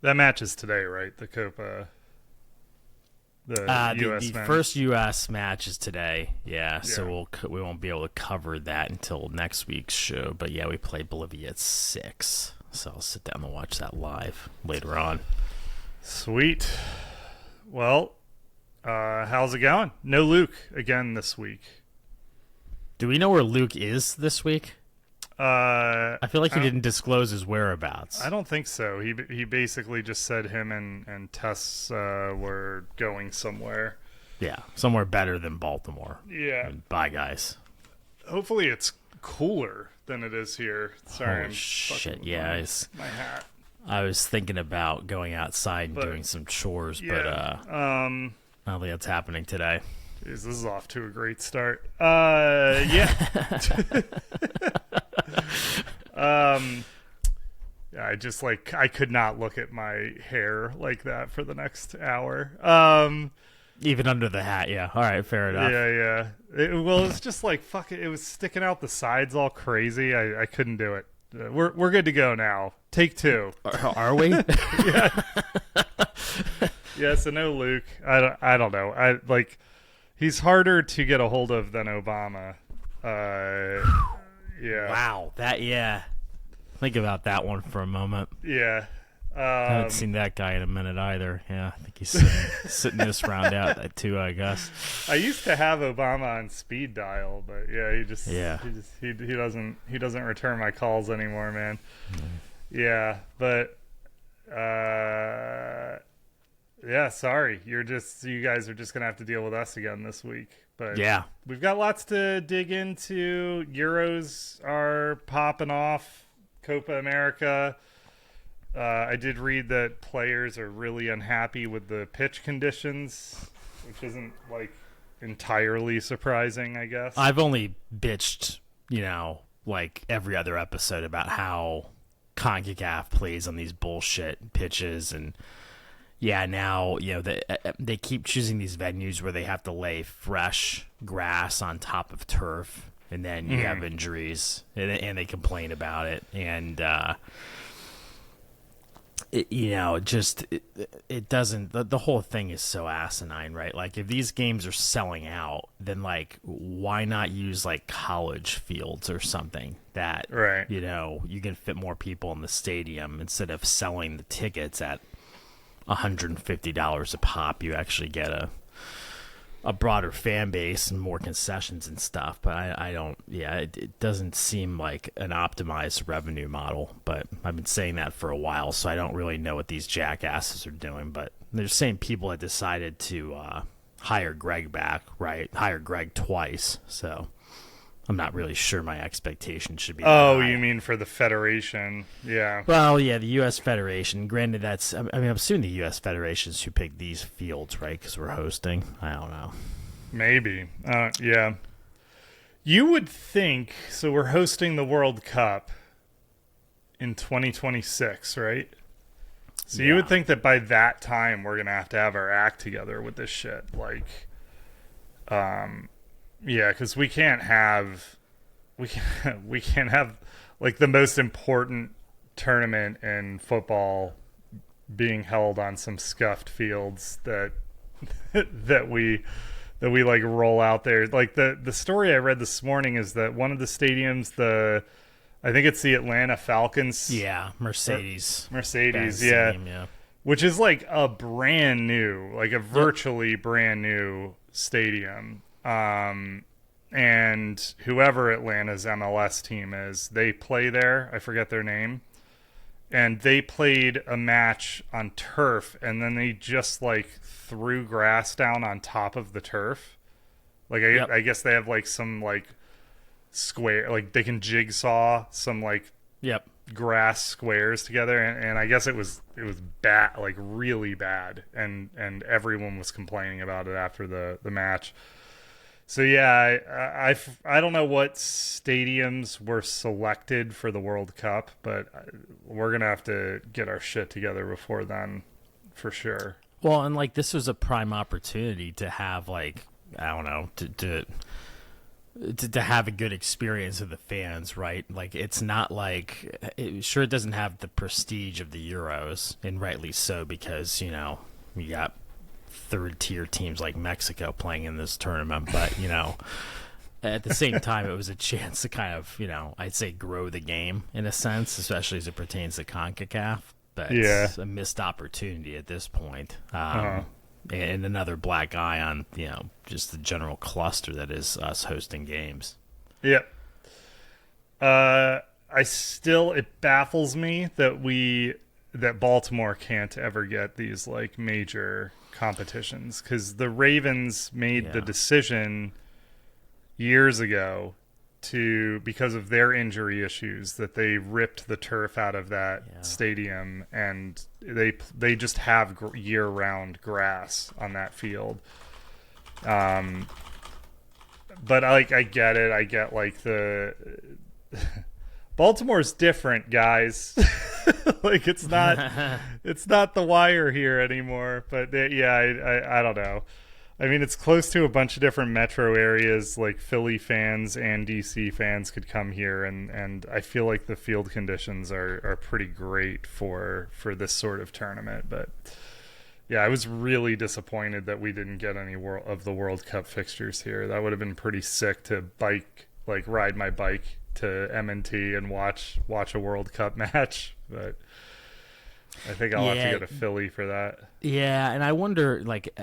That match is today, right? The Copa, the U.S. The men. first U.S. match is today. Yeah, so we won't be able to cover that until next week's show. But yeah, we play Bolivia at 6, so I'll sit down and watch that live later on. Sweet. Well, how's it going? No Luke again this week. Do we know where Luke is this week? I feel like he didn't disclose his whereabouts. I don't think so. He basically just said him and Tess were going somewhere. Yeah, somewhere better than Baltimore. Yeah. Bye, guys. Hopefully it's cooler than it is here. Sorry. Holy shit, yeah. My hat. I was thinking about going outside and doing some chores, but I don't think that's happening today. Jeez, this is off to a great start. Yeah. Yeah, I could not look at my hair like that for the next hour. Even under the hat, yeah. All right, fair enough. Yeah. It's just like, fuck it. It was sticking out the sides all crazy. I couldn't do it. We're good to go now. Take 2. Are we? Yeah. Yeah, so no Luke. I don't know. He's harder to get a hold of than Obama. Yeah. Wow. Think about that one for a moment. Yeah. I haven't seen that guy in a minute either. Yeah, I think he's sitting this round out too, I guess. I used to have Obama on speed dial, but he doesn't return my calls anymore, man. Yeah, but yeah, sorry. You guys are just gonna have to deal with us again this week. But yeah, we've got lots to dig into. Euros are popping off. Copa America. I did read that players are really unhappy with the pitch conditions, which isn't entirely surprising, I guess. I've only bitched, every other episode about how CONCACAF plays on these bullshit pitches, and now they keep choosing these venues where they have to lay fresh grass on top of turf, and then you have injuries, and they complain about it, and it doesn't. The whole thing is so asinine, right? Like, if these games are selling out, then why not use college fields or something that right? You can fit more people in the stadium instead of selling the tickets at $150 a pop. You actually get a broader fan base and more concessions and stuff, but I don't. Yeah, it doesn't seem like an optimized revenue model. But I've been saying that for a while, so I don't really know what these jackasses are doing. But they're saying people had decided to hire Greg back, right? Hire Greg twice, so I'm not really sure my expectations should be. Oh, you mean for the Federation? Yeah. Well, yeah, the U.S. Federation. Granted, I'm assuming the U.S. Federation's who picked these fields, right? Because we're hosting. I don't know. Maybe. Yeah. You would think. So we're hosting the World Cup in 2026, right? So you would think that by that time we're gonna have our act together with this shit, yeah, because we can't have the most important tournament in football being held on some scuffed fields that we roll out there. The story I read this morning is that one of the stadiums, I think it's the Atlanta Falcons. Yeah, Mercedes. Yeah. Stadium, yeah. Which is a brand new, a virtually brand new stadium. And whoever Atlanta's MLS team is, they play there. I forget their name. And they played a match on turf, and then they just threw grass down on top of the turf. I guess they have some square, they can jigsaw some grass squares together, and I guess it was bad, really bad, and everyone was complaining about it after the match. So yeah, I don't know what stadiums were selected for the World Cup, but we're gonna have to get our shit together before then, for sure. Well, and this was a prime opportunity to have I don't know, to to have a good experience of the fans, right? Like, it's not like it doesn't have the prestige of the Euros, and rightly so, because you got third tier teams like Mexico playing in this tournament, but at the same time, it was a chance to kind of, I'd say grow the game in a sense, especially as it pertains to CONCACAF. But it's a missed opportunity at this point. And another black eye on, just the general cluster that is us hosting games. Yep. It baffles me that Baltimore can't ever get these like major competitions, because the Ravens made the decision years ago because of their injury issues, that they ripped the turf out of that stadium, and they just have year-round grass on that field. But I get it. I get like the Baltimore's different, guys. Like it's not the Wire here anymore. But I don't know. I mean, it's close to a bunch of different metro areas. Like Philly fans and DC fans could come here, and I feel like the field conditions are pretty great for this sort of tournament. But yeah, I was really disappointed that we didn't get any of the World Cup fixtures here. That would have been pretty sick to ride my bike to M&T and watch a World Cup match. But I think I'll have to go to Philly for that. Yeah, and I wonder, like,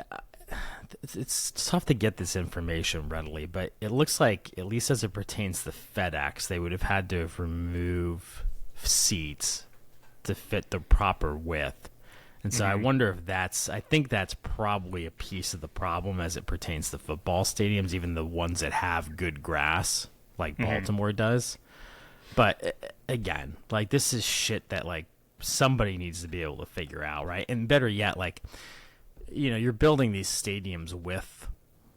it's tough to get this information readily, but it looks like, at least as it pertains to FedEx, they would have had to remove seats to fit the proper width. And so I wonder if I think that's probably a piece of the problem as it pertains to football stadiums, even the ones that have good grass, like Baltimore does. But again, like, this is shit that, like, somebody needs to be able to figure out, right? And better yet, like, you're building these stadiums with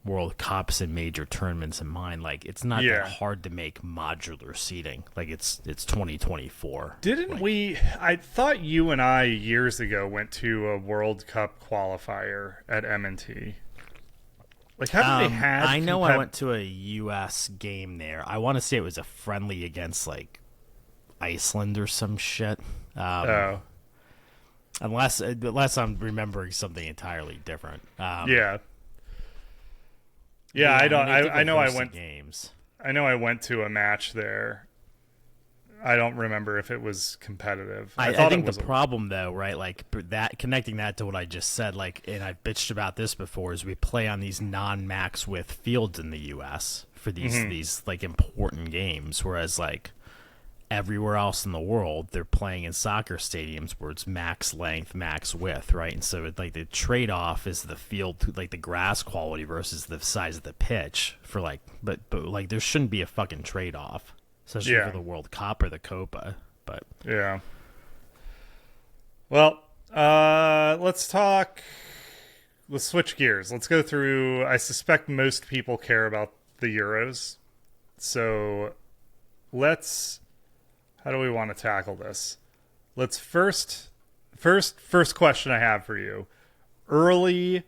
World Cups and major tournaments in mind. Like, it's not that hard to make modular seating. Like, it's 2024. Didn't we? I thought you and I years ago went to a World Cup qualifier at M&T. Like, haven't they had? I know I went to a U.S. game there. I want to say it was a friendly against like Iceland or some shit. Unless I'm remembering something entirely different. I know I went games. I know I went to a match there. I don't remember if it was competitive. I think the problem, though, right, like that, connecting that to what I just said, like, and I've bitched about this before, is we play on these non-max width fields in the U.S. for these like important games, whereas like everywhere else in the world, they're playing in soccer stadiums where it's max length, max width, right? And so like the trade-off is the field, like the grass quality versus the size of the pitch for like, but like there shouldn't be a fucking trade-off, especially for the World Cup or the Copa. But yeah. Well, let's switch gears. Let's go through, I suspect most people care about the Euros. So how do we want to tackle this? Let's first question I have for you. Early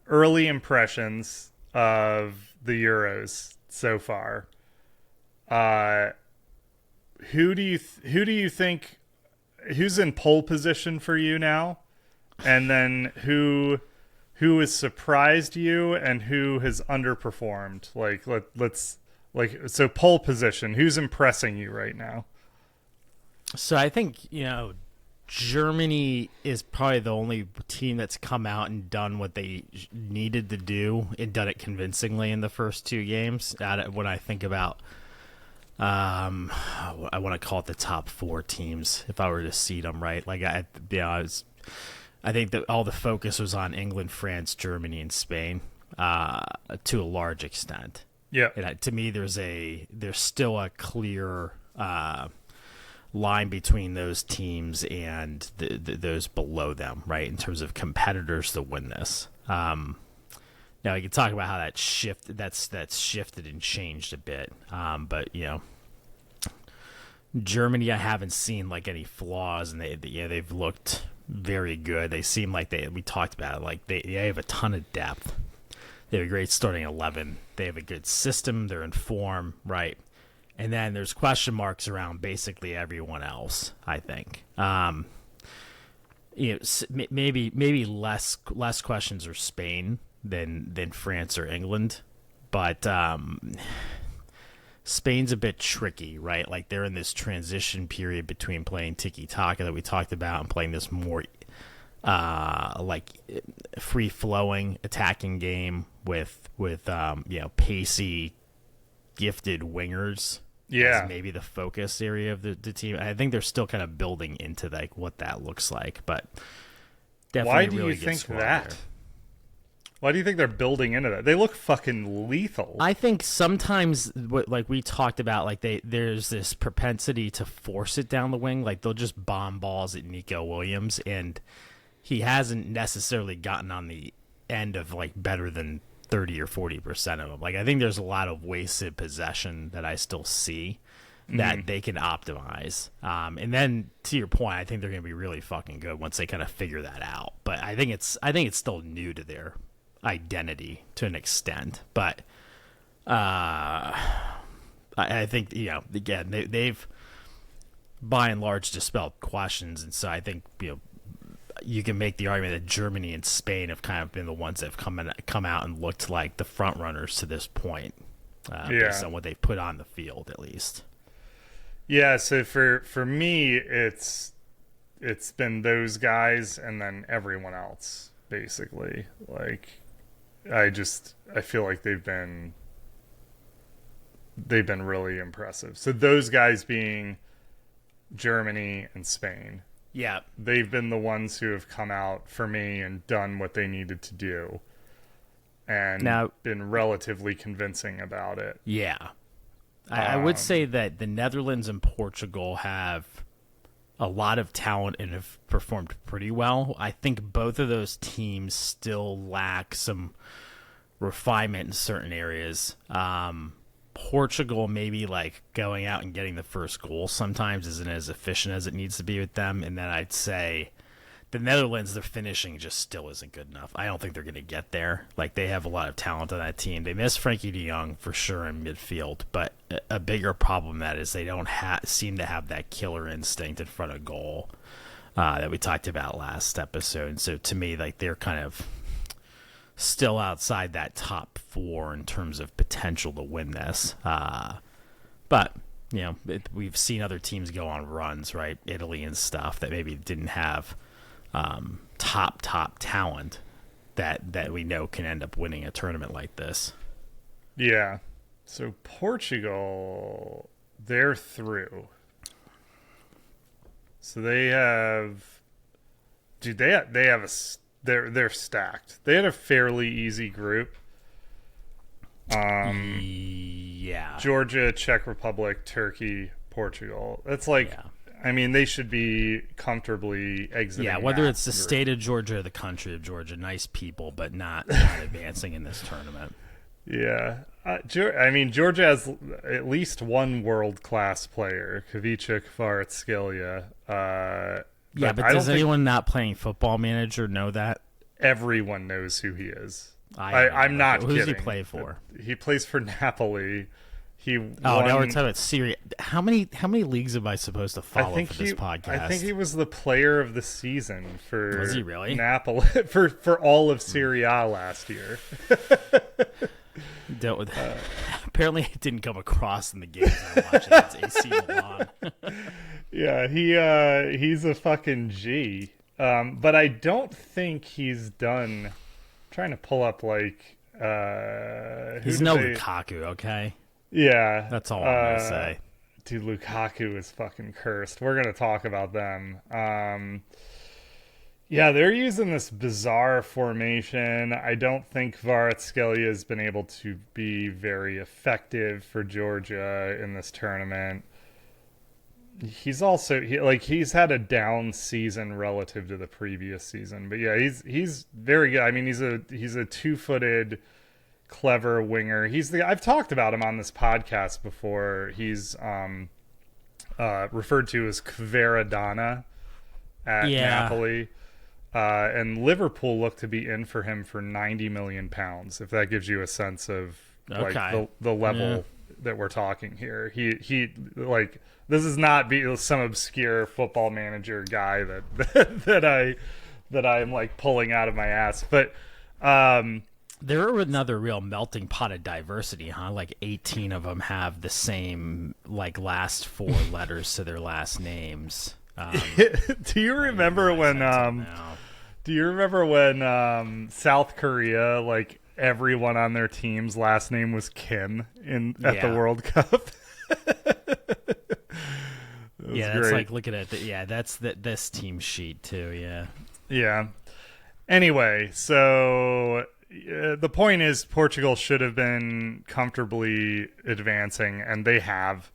impressions of the Euros so far. Who do you think, who's in pole position for you now? And then who has surprised you and who has underperformed? So pole position, who's impressing you right now? So I think, Germany is probably the only team that's come out and done what they needed to do and done it convincingly in the first two games. When I think about, I want to call it the top four teams, if I were to seed them, right? Like, I think that all the focus was on England, France, Germany, and Spain to a large extent. Yeah. And to me, there's still a clear line between those teams and those below them, right, in terms of competitors to win this. Now we can talk about how that's shifted and changed a bit, but Germany, I haven't seen like any flaws, and they've looked very good. They seem like we talked about it, like they have a ton of depth. They have a great starting 11. They have a good system. They're in form, right? And then there's question marks around basically everyone else, I think. Maybe less questions are Spain than France or England, but Spain's a bit tricky, right? Like they're in this transition period between playing tiki-taka that we talked about and playing this more like free-flowing attacking game with pacey, gifted wingers. Yeah, as maybe the focus area of the team. I think they're still kind of building into like what that looks like, but definitely why do really you think good that? there. Why do you think they're building into that? They look fucking lethal. I think sometimes, like we talked about, like there's this propensity to force it down the wing. Like they'll just bomb balls at Nico Williams, and he hasn't necessarily gotten on the end of like better than 30 or 40% of them. Like I think there's a lot of wasted possession that I still see that they can optimize. And then to your point, I think they're going to be really fucking good once they kind of figure that out. But I think it's still new to their identity to an extent. But I think, again, they've by and large dispelled questions, and so I think you can make the argument that Germany and Spain have kind of been the ones that have come out and looked like the front runners to this point, based on what they've put on the field, at least. Yeah, so for me, it's been those guys and then everyone else, basically. Like, I feel like they've been really impressive. So those guys being Germany and Spain. Yeah. They've been the ones who have come out for me and done what they needed to do and been relatively convincing about it. Yeah. I would say that the Netherlands and Portugal have a lot of talent and have performed pretty well. I think both of those teams still lack some refinement in certain areas. Portugal maybe like going out and getting the first goal sometimes isn't as efficient as it needs to be with them. And then I'd say the Netherlands, their finishing just still isn't good enough. I don't think they're going to get there. Like they have a lot of talent on that team. They miss Frankie de Jong for sure in midfield, but a bigger problem that is they don't seem to have that killer instinct in front of goal that we talked about last episode. And so to me, like they're kind of still outside that top four in terms of potential to win this. But, we've seen other teams go on runs, right? Italy and stuff that maybe didn't have top talent that we know can end up winning a tournament like this. Yeah. So Portugal, they're through. So they have... Dude, they have a... They're stacked. They had a fairly easy group. Yeah. Georgia, Czech Republic, Turkey, Portugal. That's like, I mean, they should be comfortably exiting. Yeah, whether it's the state of Georgia or the country of Georgia, nice people, but not advancing in this tournament. Yeah. I mean, Georgia has at least one world-class player, Kavica Kvaratskhelia. Yeah, but does anyone not playing Football Manager know that? Everyone knows who he is. I'm not kidding. Who does he play for? He plays for Napoli. Now we're talking about Syria. How many leagues am I supposed to follow for this podcast? I think he was the player of the season for Was he really? Napoli for all of Serie A last year. Apparently it didn't come across in the games I watched against AC Milan. Yeah, he's a fucking G. But I don't think he's done. I'm trying to pull up like he's no Lukaku, okay? Yeah. That's all I'm gonna say. Dude, Lukaku is fucking cursed. We're gonna talk about them. Yeah, they're using this bizarre formation. I don't think Kvaratskhelia has been able to be very effective for Georgia in this tournament. He's also he's had a down season relative to the previous season, but yeah, he's very good. I mean, he's a 2-footed, clever winger. I've talked about him on this podcast before. He's referred to as Kvaradona at Napoli. And Liverpool look to be in for him for £90 million, if that gives you a sense of like the level that we're talking here. He like, this is not some obscure football manager guy that I'm like pulling out of my ass, but they're another real melting pot of diversity, huh? Like 18 of them have the same like last 4 letters to their last names. Do you remember when South Korea, like everyone on their team's last name was Kim at the World Cup? Yeah, that's great. Like looking at that's this team sheet too. Yeah. Anyway, so the point is Portugal should have been comfortably advancing, and they have.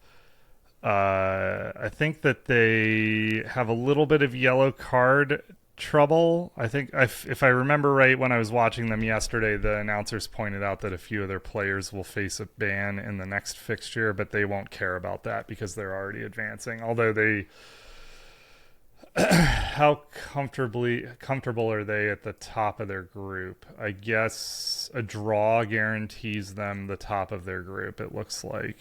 I think that they have a little bit of yellow card trouble. I think if I remember right, when I was watching them yesterday, the announcers pointed out that a few of their players will face a ban in the next fixture, but they won't care about that because they're already advancing. Although they, how comfortable are they at the top of their group? I guess a draw guarantees them the top of their group, it looks like.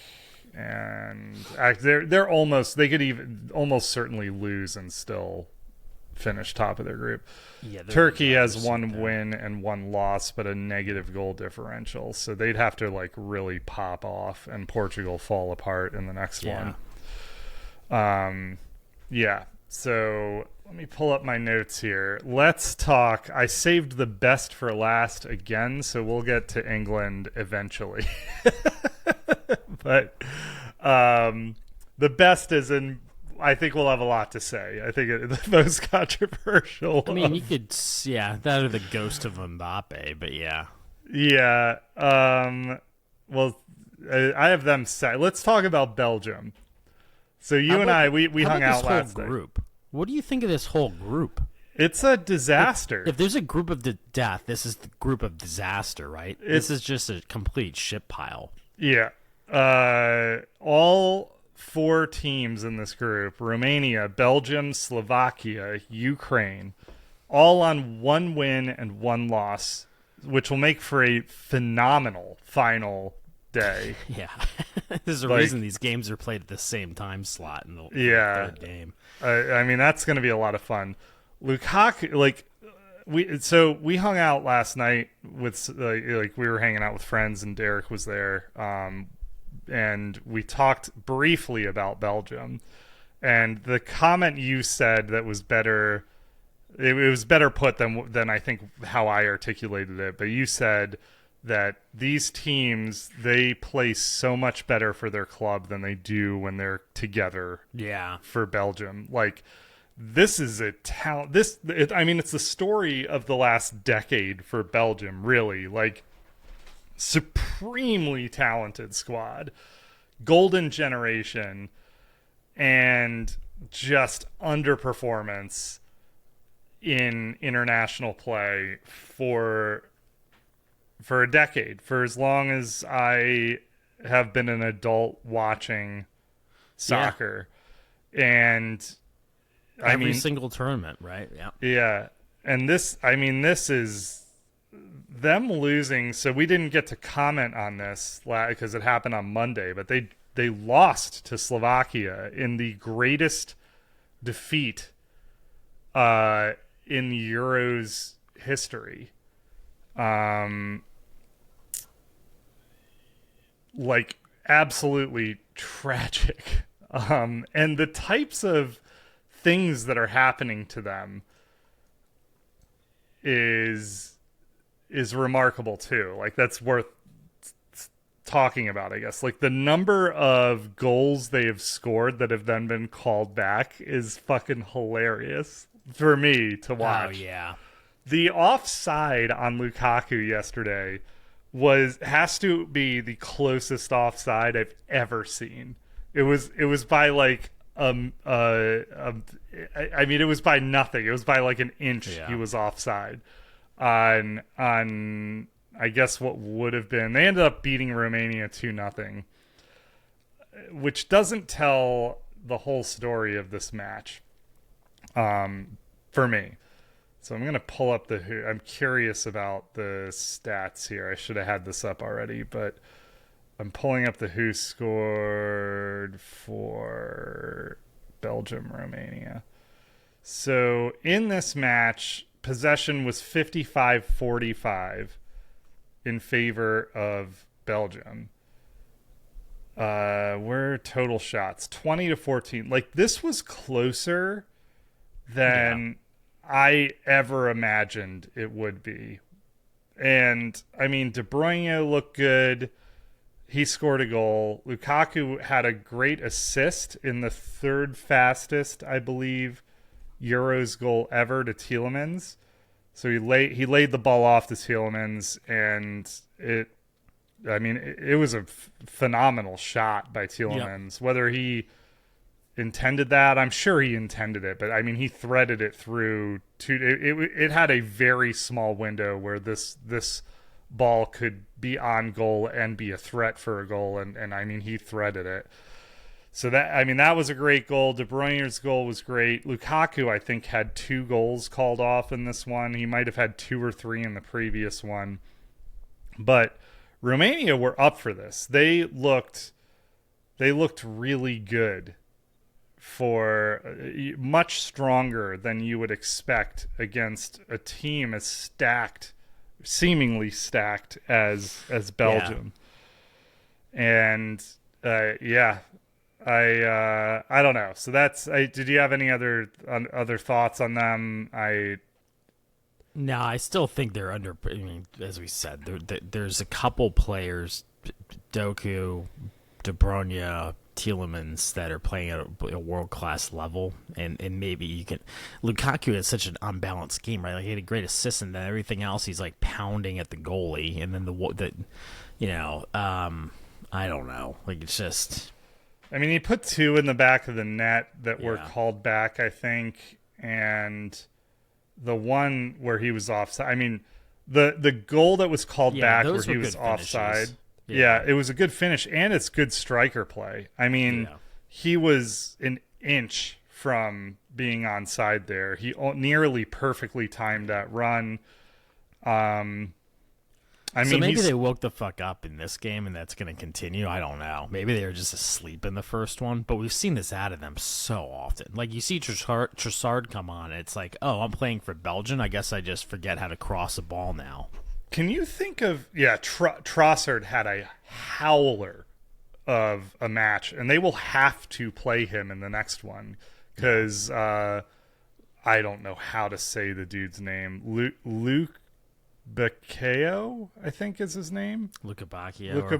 And they're almost, they could even almost certainly lose and still finish top of their group. Turkey has 1 win and 1 loss, but a negative goal differential, so they'd have to like really pop off and Portugal fall apart in the next one. So let me pull up my notes here. Let's talk. I saved the best for last again, so we'll get to England eventually. But the best is in, I think we'll have a lot to say. I think the most controversial. I mean, you could, that or the ghost of Mbappe, but yeah. Yeah. Well, I have them set. Let's talk about Belgium. So you and I, we hung out last group. What do you think of this whole group? It's a disaster. If there's a group of death, this is the group of disaster, right? This is just a complete shit pile. Yeah. All 4 teams in this group, Romania, Belgium, Slovakia, Ukraine, all on 1 win and 1 loss, which will make for a phenomenal final day. Yeah. There's a reason these games are played at the same time slot in the third game. I mean, that's going to be a lot of fun. Lukaku, we hung out last night with we were hanging out with friends, and Derek was there. And we talked briefly about Belgium, and the comment you said that was better. It was better put than I think how I articulated it. But you said that these teams, they play so much better for their club than they do when they're together. Yeah. For Belgium, like, this is a talent. I mean, it's the story of the last decade for Belgium. Really, like, supremely talented squad, golden generation, and just underperformance in international play for a decade, for as long as I have been an adult watching soccer. And every single tournament, right? Yeah. And this is them losing. So we didn't get to comment on this because it happened on Monday, but they lost to Slovakia in the greatest defeat in the Euros history. Like, absolutely tragic. And the types of things that are happening to them is remarkable too. Like, that's worth talking about, I guess. Like, the number of goals they have scored that have then been called back is fucking hilarious for me to watch. Oh yeah. The offside on Lukaku yesterday has to be the closest offside I've ever seen. It was by like I mean, it was by nothing. It was by like an inch. Yeah. He was offside on I guess what would have been. They ended up beating Romania 2-0, which doesn't tell the whole story of this match. For me, So I'm going to pull up I'm curious about the stats here. I should have had this up already, but I'm pulling up the who scored for Belgium, Romania. So in this match, possession was 55-45 in favor of Belgium. Where total shots? 20-14. Like, this was closer than I ever imagined it would be. And, I mean, De Bruyne looked good. He scored a goal. Lukaku had a great assist in the third fastest, I believe, Euros goal ever to Tielemans. So he laid the ball off to Tielemans, and it was a phenomenal shot by Tielemans. Yep. Whether he intended that, I'm sure he intended it, but I mean, he threaded it through it had a very small window where this ball could be on goal and be a threat for a goal, and I mean, he threaded it. So that was a great goal. De Bruyne's goal was great. Lukaku, I think, had 2 goals called off in this one. He might have had 2 or 3 in the previous one. But Romania were up for this. They looked really good, for much stronger than you would expect against a team as stacked, seemingly stacked as Belgium. Yeah. And I don't know. So did you have any other thoughts on them? No, I still think they're under. I mean, as we said, there's a couple players, Doku, De Bruyne, Tielemans, that are playing at a world-class level, and maybe you can. Lukaku has such an unbalanced game, right? Like, he had a great assist, and then everything else he's like pounding at the goalie, and then I don't know. Like, it's just. I mean, he put 2 in the back of the net that were called back, I think, and the one where he was offside. I mean, the goal that was called back where he was offside. Yeah, it was a good finish, and it's good striker play. I mean, he was an inch from being onside there. He nearly perfectly timed that run. So maybe they woke the fuck up in this game, and that's going to continue. I don't know. Maybe they were just asleep in the first one, but we've seen this out of them so often. Like, you see Trossard come on, and it's like, oh, I'm playing for Belgium. I guess I just forget how to cross a ball now. Can you think of Trossard had a howler of a match, and they will have to play him in the next one because I don't know how to say the dude's name. Luke Bacchio, I think is his name. Luca Bacchio. Luca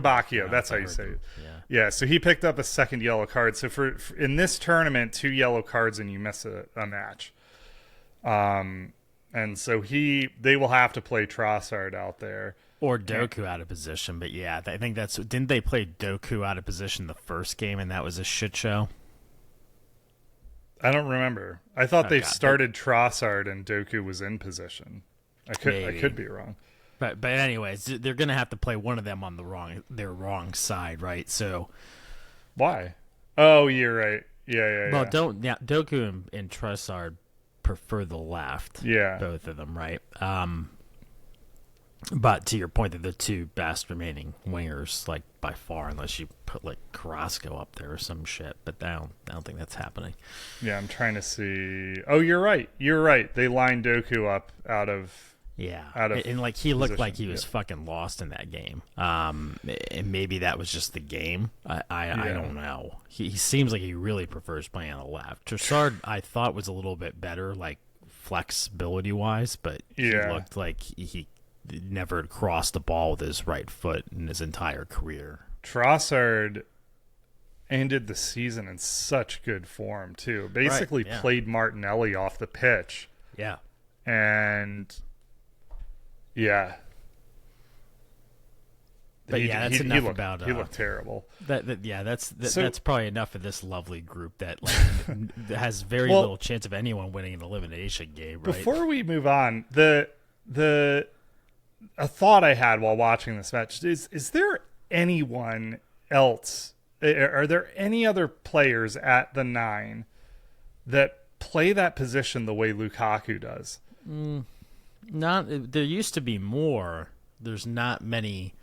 Bacchio. That's how you say it. Yeah. So he picked up a second yellow card. So for in this tournament, 2 yellow cards and you miss a match. And so they will have to play Trossard out there. Or Doku out of position. But yeah, I think didn't they play Doku out of position the first game, and that was a shit show? I don't remember. I thought they started Trossard and Doku was in position. I could be wrong. But anyways, they're going to have to play one of them on their wrong side, right? So why? Oh, you're right. Yeah. Well, Doku and Trossard prefer the left. Yeah. Both of them, right? But to your point, they're the 2 best remaining wingers, like, by far, unless you put like Carrasco up there or some shit. But I don't think that's happening. Yeah, I'm trying to see. Oh, you're right. They lined Doku up out of. Yeah, and like he looked like he was fucking lost in that game. And maybe that was just the game. I don't know. He seems like he really prefers playing on the left. Trossard, I thought, was a little bit better, like flexibility wise, but he looked like he never crossed the ball with his right foot in his entire career. Trossard ended the season in such good form too. Basically played Martinelli off the pitch. Yeah. And yeah. But that's enough about he looked terrible. That's probably enough of this lovely group that has very little chance of anyone winning an elimination game, right? Before we move on, a thought I had while watching this match is there anyone else? Are there any other players at the 9 that play that position the way Lukaku does. There used to be more. There's not many.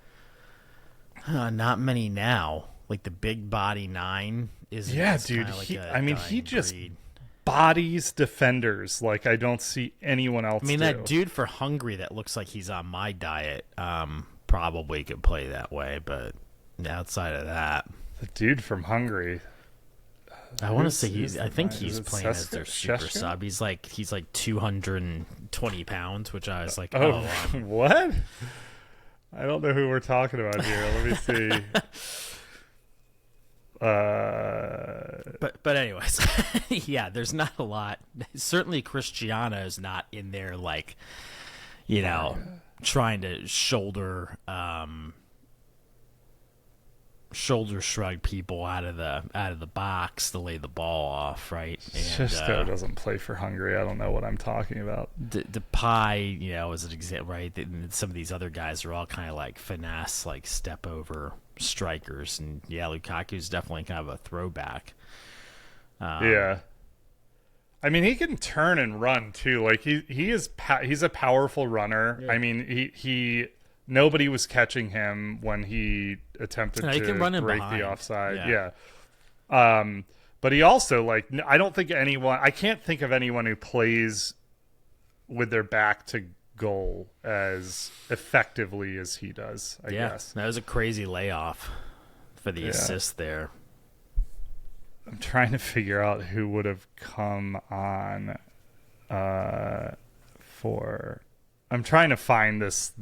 Not many now. Like the big body 9 is. Dude. Like he just breed. bodies defenders like I don't see anyone else. That dude for Hungary that looks like he's on my diet probably could play that way, but outside of that, the dude from Hungary. I want to say I think he's playing as their super Sheshko? sub. He's like 220 pounds, which I was like, what? I don't know who we're talking about here. Let me see. But anyways, yeah, there's not a lot. Certainly, Cristiano is not in there like, trying to shoulder shrug people out of the box to lay the ball off, right? Sheshko doesn't play for Hungary. I don't know what I'm talking about. Depay, is an example, right? Some of these other guys are all kind of like finesse, like step over strikers, and Lukaku's definitely kind of a throwback. Yeah. I mean, he can turn and run too. Like he's a powerful runner. Yeah. I mean, he nobody was catching him when he attempted to break the offside. Yeah. But he also I can't think of anyone who plays with their back to goal as effectively as he does, I guess. That was a crazy layoff for the assist there. I'm trying to figure out who would have come on I'm trying to find this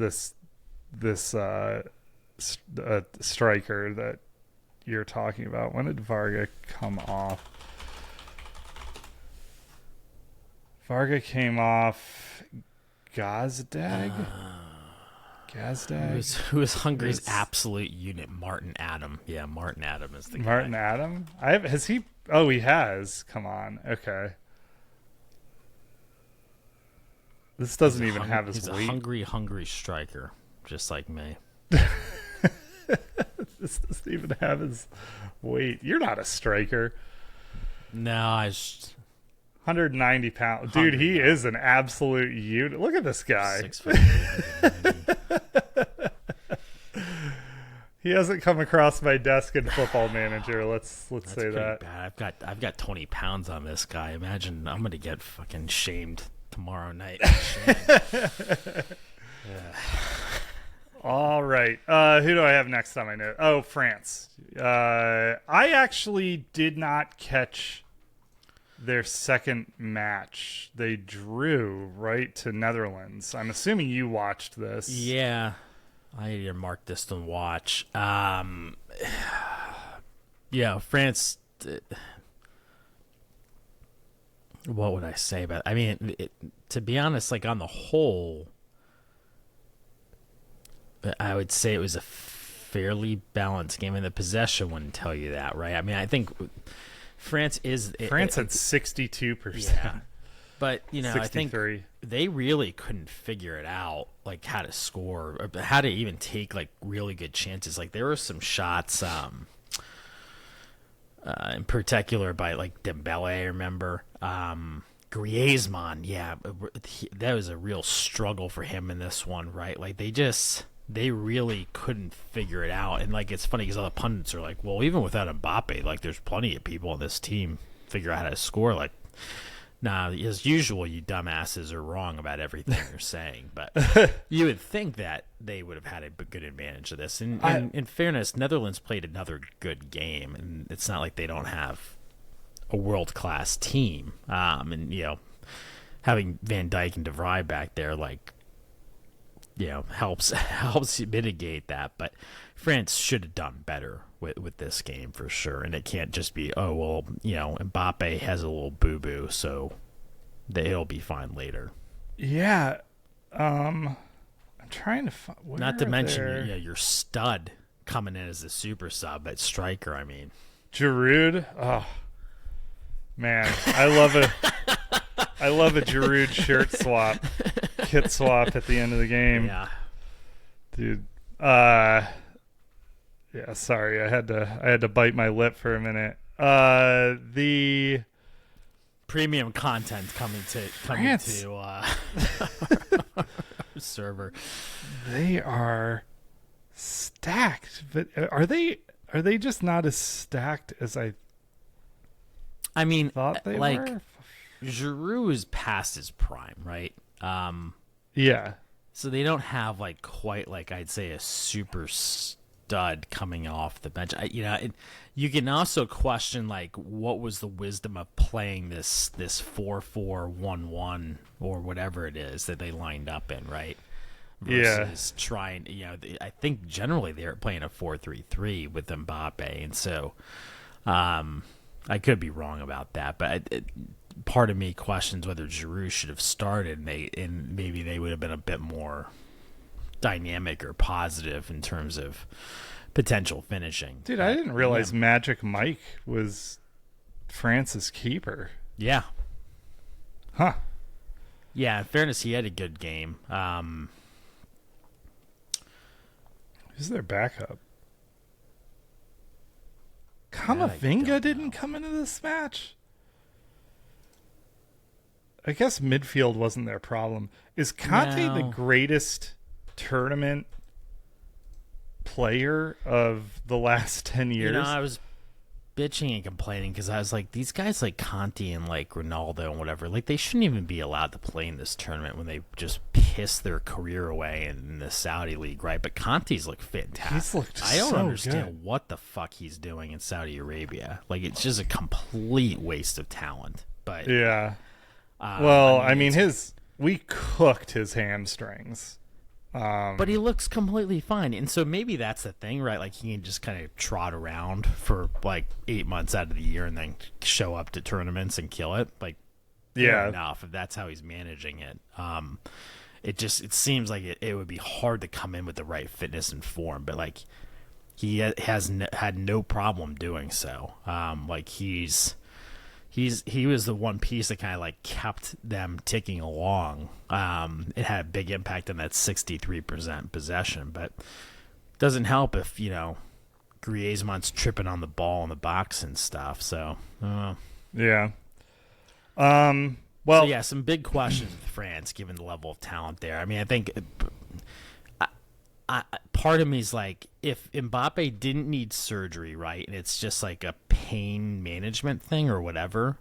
striker that you're talking about. When did Varga come off? Varga came off Gazdag? Who was Hungary's absolute unit? Martin Adam. Yeah, Martin Adam is the guy. Martin Adam? Has he? Oh, he has. Come on. Okay. This doesn't even have his weight. He's a hungry striker, just like me. This doesn't even have his weight. You're not a striker. No, 190 pounds. Dude, he is an absolute unit. Look at this guy. 6'1". He hasn't come across my desk in Football Manager. Let's say that. Bad. I've got 20 pounds on this guy. Imagine I'm gonna get fucking shamed tomorrow night. All right. Who do I have next time I know? Oh, France. I actually did not catch their second match. They drew right to Netherlands. I'm assuming you watched this. Yeah. I either marked this to watch. France. What would I say about it? I mean, to be honest, like on the whole, I would say it was a fairly balanced game, and the possession wouldn't tell you that, right? I mean, I think France had 62%. Yeah. But, I think they really couldn't figure it out, like how to score, or how to even take like really good chances. Like there were some shots, in particular by like Dembele, I remember. Griezmann, that was a real struggle for him in this one, right? Like they really couldn't figure it out. And like it's funny because all the pundits are like, well, even without Mbappe, like there's plenty of people on this team figure out how to score. Like, nah, as usual, you dumbasses are wrong about everything you're saying. But you would think that they would have had a good advantage of this. And in fairness, Netherlands played another good game, and it's not like they don't have a world-class team. And, having Van Dijk and De Vrij back there, like, helps mitigate that. But France should have done better with this game for sure. And it can't just be, Mbappe has a little boo-boo, so it'll be fine later. Yeah. I'm trying to find... Not to mention, your stud coming in as a super sub at striker, I mean. Giroud? Oh, man. I love a Giroud shirt swap. Kit swap at the end of the game. Yeah. Dude. Yeah, sorry. I had to bite my lip for a minute. premium content coming to server. They are stacked, but are they just not as stacked as I mean, thought they like, were? Giroud is past his prime, right? Yeah. So they don't have like quite like I'd say a super stud coming off the bench. You can also question like what was the wisdom of playing this 4-4-1-1 or whatever it is that they lined up in, right? Versus trying, I think generally they're playing a 4-3-3 with Mbappe, and so I could be wrong about that, but part of me questions whether Giroud should have started, and maybe they would have been a bit more dynamic or positive in terms of potential finishing. Dude, I didn't realize Magic Mike was France's keeper. Yeah. Huh. Yeah, in fairness, he had a good game. Who's their backup? Kamavinga didn't come into this match? I guess midfield wasn't their problem. Is Conte the greatest tournament player of the last 10 years? I was bitching and complaining because I was like, these guys like Conte and like Ronaldo and whatever, like they shouldn't even be allowed to play in this tournament when they just piss their career away in the Saudi league, right? But Conte's looked fantastic. He's looked I don't so understand good. what the fuck he's doing in Saudi Arabia. Like it's just a complete waste of talent. But yeah. We cooked his hamstrings. But he looks completely fine. And so maybe that's the thing, right? Like he can just kind of trot around for like 8 months out of the year and then show up to tournaments and kill it. Like, fair enough if that's how he's managing it. It seems like it would be hard to come in with the right fitness and form, but like he had no problem doing so. He was the one piece that kind of like kept them ticking along. It had a big impact on that 63% possession, but doesn't help if Griezmann's tripping on the ball in the box and stuff. So yeah. Some big questions with France given the level of talent there. I mean, I think part of me is like, if Mbappe didn't need surgery, right, and it's just like a pain management thing or whatever,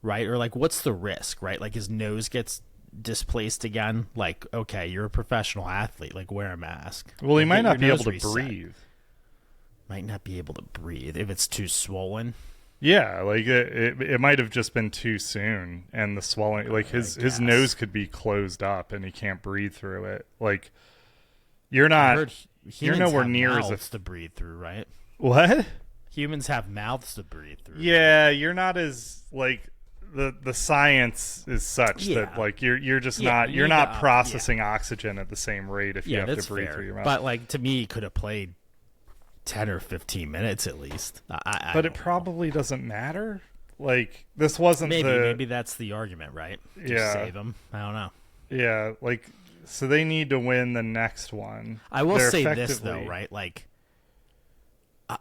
right, or like what's the risk, right? Like his nose gets displaced again. Like, okay, you're a professional athlete, like wear a mask. Well, he might not be able to reset. breathe. Might not be able to breathe if it's too swollen. Yeah, like it might have just been too soon, and the swelling, like his nose could be closed up and he can't breathe through it. Like you're nowhere near as to breathe through, right? What? Humans have mouths to breathe through. Yeah, you're not as like the science is such that like you're just not processing oxygen at the same rate if you have to breathe through your mouth. But like to me, he could have played 10 or 15 minutes at least. But it probably doesn't matter. Like this wasn't maybe that's the argument, right? Just save him. I don't know. Yeah, like so they need to win the next one. I will say this though, right? Like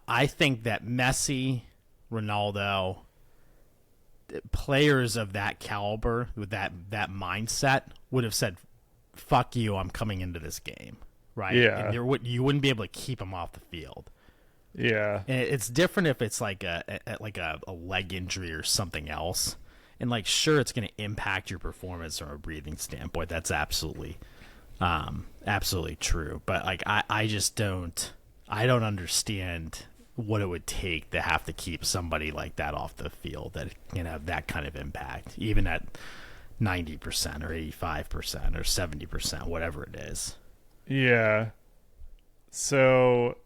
I think that Messi, Ronaldo, players of that caliber with that mindset would have said, "Fuck you, I'm coming into this game." Right? Yeah. And you wouldn't be able to keep them off the field. Yeah. And it's different if it's like a leg injury or something else. And like, sure, it's going to impact your performance from a breathing standpoint. That's absolutely true. But like, I just don't understand what it would take to have to keep somebody like that off the field that can have that kind of impact, even at 90% or 85% or 70%, whatever it is. Yeah. So,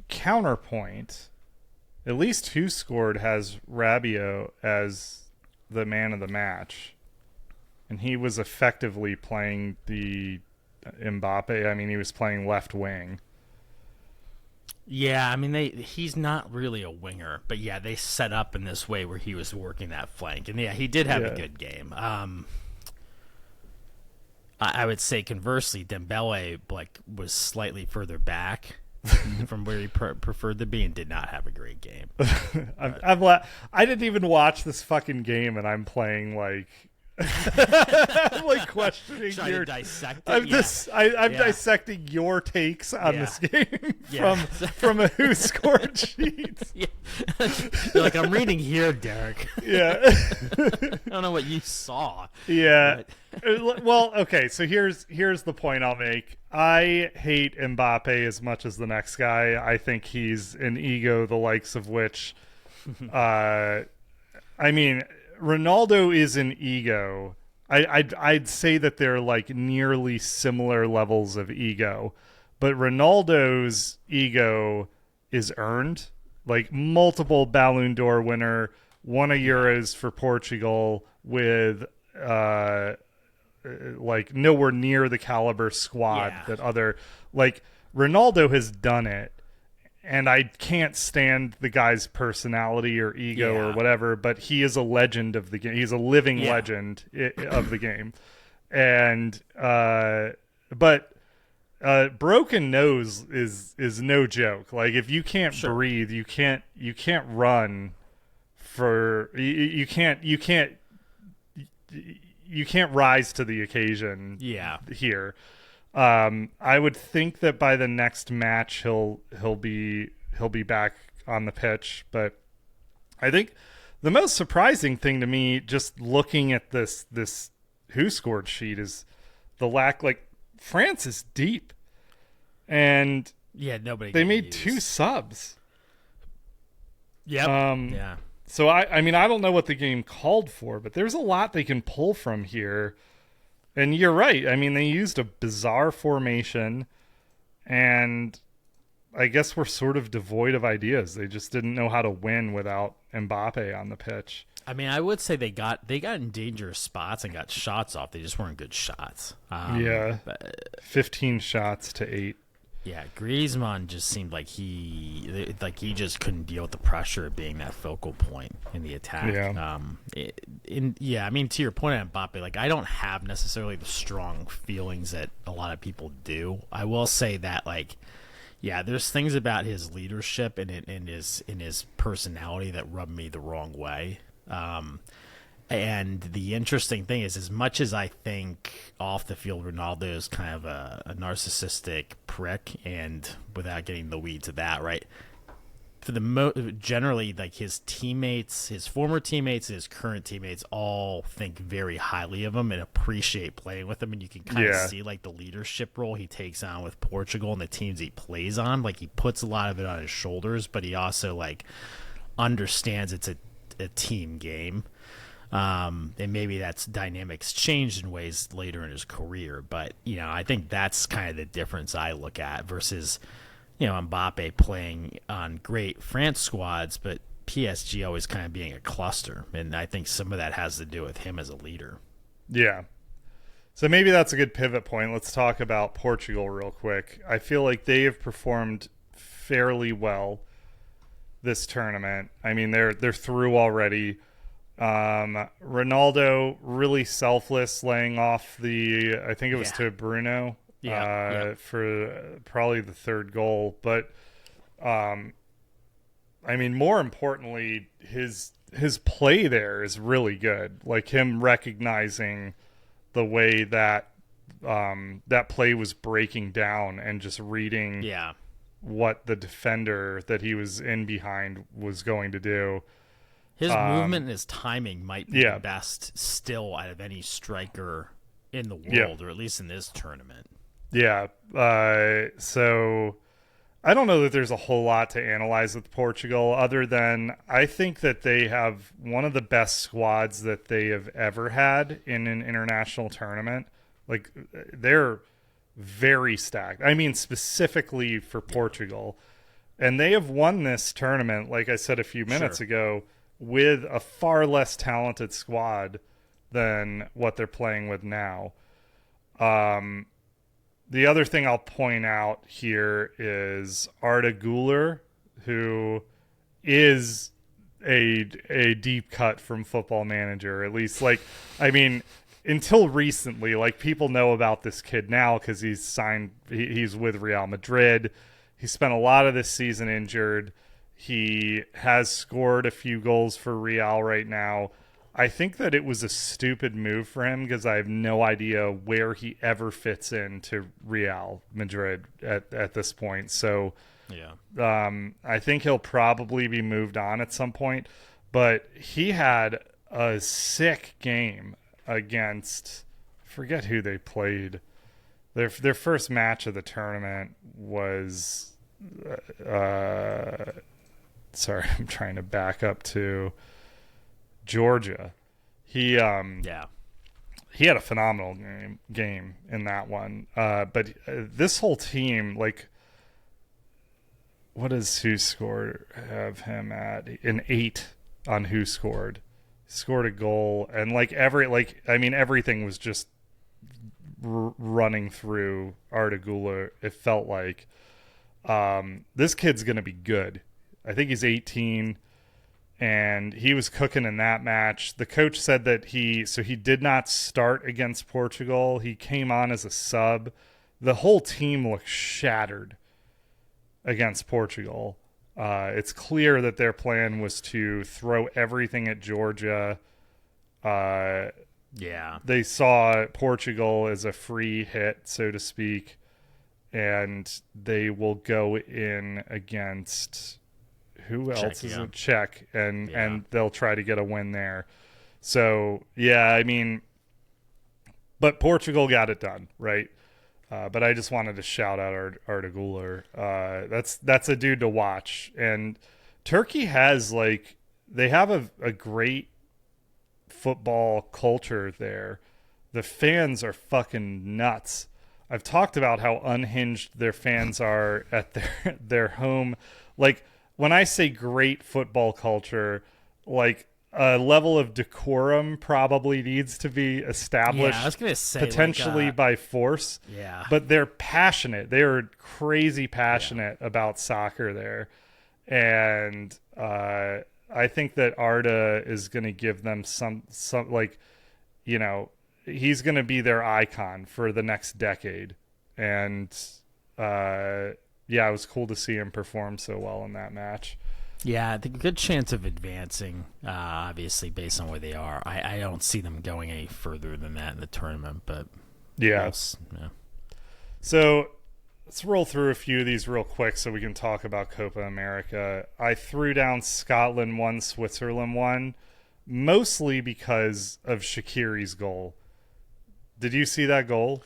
counterpoint, at least who scored has Rabiot as the man of the match. And he was effectively playing the Mbappe. I mean, he was playing left wing. Yeah, I mean, he's not really a winger. But yeah, they set up in this way where he was working that flank. And yeah, he did have a good game. I would say conversely, Dembele was slightly further back from where he preferred to be and did not have a great game. I didn't even watch this fucking game, and I'm playing like I'm like questioning Trying your to dissect it. I'm dissecting your takes on this game from a who scored sheet. Yeah. You're like, I'm reading here, Derek. Yeah. I don't know what you saw. Yeah. Well, okay, so here's the point I'll make. I hate Mbappe as much as the next guy. I think he's an ego the likes of which I mean, Ronaldo is an ego. I'd say that they're like nearly similar levels of ego, but Ronaldo's ego is earned. Like multiple Ballon d'Or winner, won a Euros for Portugal with like nowhere near the caliber squad that other like Ronaldo has done it. And I can't stand the guy's personality or ego or whatever, but he is a legend of the game. He's a living legend of the game. And but broken nose is no joke. Like if you can't breathe, you can't run for you can't rise to the occasion. Here. I would think that by the next match he'll be back on the pitch, but I think the most surprising thing to me, just looking at this who scored sheet, is the lack. Like France is deep, and nobody. They made 2 subs. Yeah. So I mean I don't know what the game called for, but there's a lot they can pull from here. And you're right. I mean, they used a bizarre formation, and I guess we're sort of devoid of ideas. They just didn't know how to win without Mbappe on the pitch. I mean, I would say they got in dangerous spots and got shots off. They just weren't good shots. 15 shots to 8. Yeah, Griezmann just seemed like he just couldn't deal with the pressure of being that focal point in the attack. I mean, to your point on Mbappe, like I don't have necessarily the strong feelings that a lot of people do. I will say that, like, there's things about his leadership and in his personality that rub me the wrong way. And the interesting thing is, as much as I think off the field Ronaldo is kind of a narcissistic prick, and without getting the weeds of that, right? For generally, like his teammates, his former teammates, and his current teammates all think very highly of him and appreciate playing with him. And you can kind of see like the leadership role he takes on with Portugal and the teams he plays on. Like he puts a lot of it on his shoulders, but he also like understands it's a team game. And maybe that's dynamics changed in ways later in his career. But, I think that's kind of the difference I look at versus, Mbappe playing on great France squads, but PSG always kind of being a cluster. And I think some of that has to do with him as a leader. Yeah. So maybe that's a good pivot point. Let's talk about Portugal real quick. I feel like they have performed fairly well this tournament. I mean, they're through already. Ronaldo really selfless, laying off I think it was to Bruno for probably the 3rd goal. But I mean, more importantly, his play there is really good. Like him recognizing the way that that play was breaking down and just reading what the defender that he was in behind was going to do. His movement and his timing might be the best still out of any striker in the world, or at least in this tournament. Yeah. So I don't know that there's a whole lot to analyze with Portugal other than I think that they have one of the best squads that they have ever had in an international tournament. Like they're very stacked. I mean, specifically for Portugal. And they have won this tournament, like I said a few minutes ago, with a far less talented squad than what they're playing with now. The other thing I'll point out here is Arda Güler, who is a deep cut from Football Manager, at least. Like, I mean, until recently, like people know about this kid now because he's with Real Madrid. He spent a lot of this season injured. He has scored a few goals for Real right now. I think that it was a stupid move for him because I have no idea where he ever fits into Real Madrid at this point. So I think he'll probably be moved on at some point. But he had a sick game against, I forget who they played. Their first match of the tournament was, sorry, I'm trying to back up to Georgia. He had a phenomenal game in that one. But this whole team, like, what does Who Scored have him at? An 8 on Who Scored. He scored a goal, and everything was just running through Arda Güler. It felt like this kid's gonna be good. I think he's 18. And he was cooking in that match. The coach said that he did not start against Portugal. He came on as a sub. The whole team looked shattered against Portugal. It's clear that their plan was to throw everything at Georgia. They saw Portugal as a free hit, so to speak, and they will go in against... Who else is a Czech, and they'll try to get a win there. So, but Portugal got it done, right? But I just wanted to shout out Arda Güler. That's a dude to watch. And Turkey has, they have a great football culture there. The fans are fucking nuts. I've talked about how unhinged their fans are at their home. When I say great football culture, a level of decorum probably needs to be established. Yeah, I was gonna say, potentially by force. Yeah. But they're passionate. They are crazy passionate about soccer there. And I think that Arda is going to give them some he's going to be their icon for the next decade. And it was cool to see him perform so well in that match. Yeah, I think a good chance of advancing, obviously, based on where they are. I don't see them going any further than that in the tournament, but... Yeah. So, let's roll through a few of these real quick so we can talk about Copa America. I threw down Scotland 1, Switzerland 1, mostly because of Shaqiri's goal. Did you see that goal?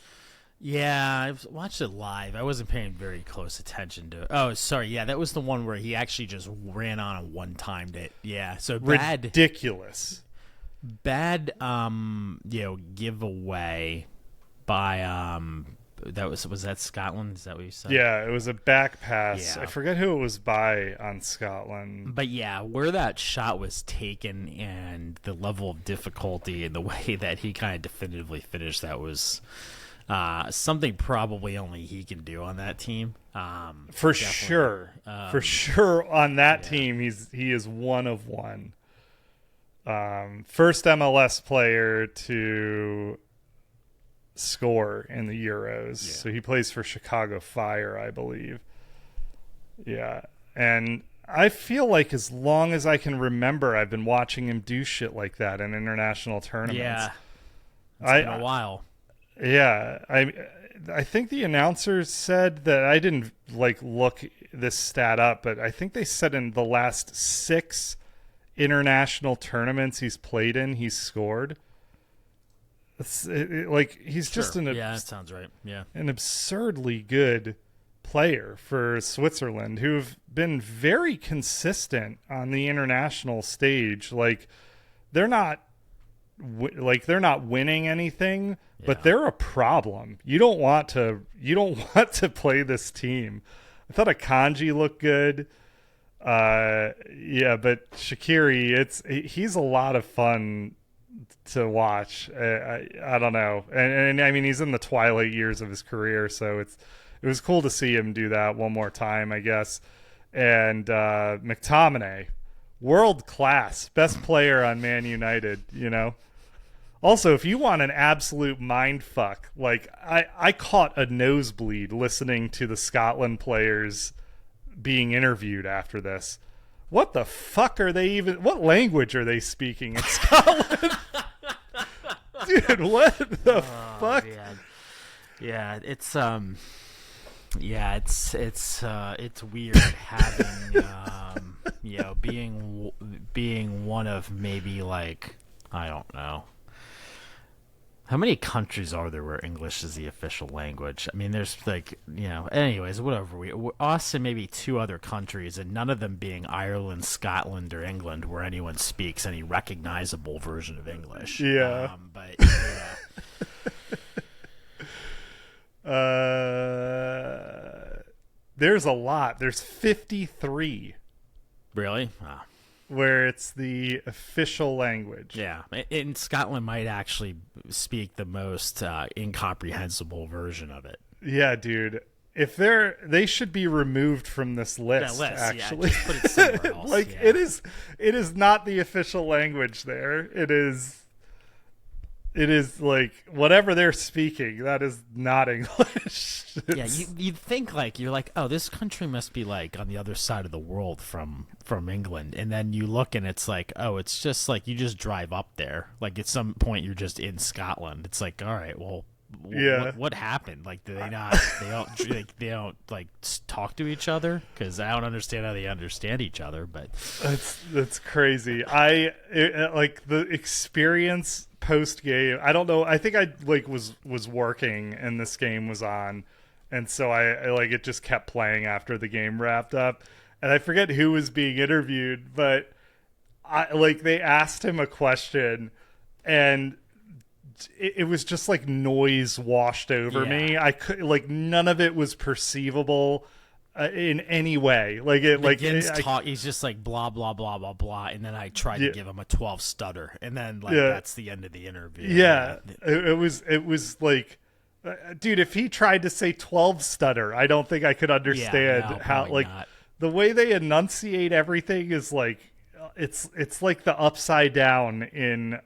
Yeah, I watched it live. I wasn't paying very close attention to it. Oh, sorry. Yeah, that was the one where he actually just ran on and one-timed it. Yeah, so bad. Ridiculous. Bad, giveaway by was that Scotland? Is that what you said? Yeah, it was a back pass. Yeah. I forget who it was by on Scotland. But yeah, where that shot was taken and the level of difficulty and the way that he kind of definitively finished that was. Something probably only he can do on that team. For sure on that team, he is one of one. First MLS player to score in the Euros. Yeah. So he plays for Chicago Fire, I believe. Yeah, and I feel like as long as I can remember, I've been watching him do shit like that in international tournaments. Yeah, it's been a while. Yeah, I think the announcers said that I didn't look this stat up, but I think they said in the last 6 international tournaments he's played in, he's scored. He's just that sounds right. Yeah, an absurdly good player for Switzerland, who've been very consistent on the international stage. They're not winning anything. Yeah. But they're a problem. You don't want to play this team. I thought Akanji looked good. But Shaqiri, he's a lot of fun to watch. I don't know. And I mean, he's in the twilight years of his career, so it was cool to see him do that one more time, I guess. And McTominay, world class, best player on Man United, Also, if you want an absolute mind fuck, I caught a nosebleed listening to the Scotland players being interviewed after this. What the fuck are they even? What language are they speaking in Scotland? Dude, what the fuck? Man. Yeah, it's weird having being one of maybe like, I don't know. How many countries are there where English is the official language? I mean, there's like, anyways, whatever. Us and maybe 2 other countries, and none of them being Ireland, Scotland, or England, where anyone speaks any recognizable version of English. Yeah. But, yeah. There's a lot. There's 53. Really? Where it's the official language. Yeah, and Scotland might actually speak the most incomprehensible version of it. Yeah, dude. If they should be removed from this list. Actually, yeah, just put it somewhere else. Like, yeah. it is not the official language there. It is like whatever they're speaking. That is not English. Yeah, you'd think like you're like, oh, this country must be like on the other side of the world from England, and then you look and it's like, oh, it's just like you just drive up there. Like at some point you're just in Scotland. It's like, all right, well, yeah, what happened? Like, do they not? They don't like talk to each other? Because I don't understand how they understand each other. But that's crazy. Like the experience post game. I don't know. I think I was working and this game was on, and so I like it just kept playing after the game wrapped up, and I forget who was being interviewed, but they asked him a question, and it was just like noise washed over me. I could none of it was perceivable in any way. He's just like blah blah blah blah blah, and then I tried to give him a 12 stutter, and then that's the end of the interview. Yeah, it was like, dude, if he tried to say 12 stutter, I don't think I could understand how not. The way they enunciate everything is like. It's like the upside down in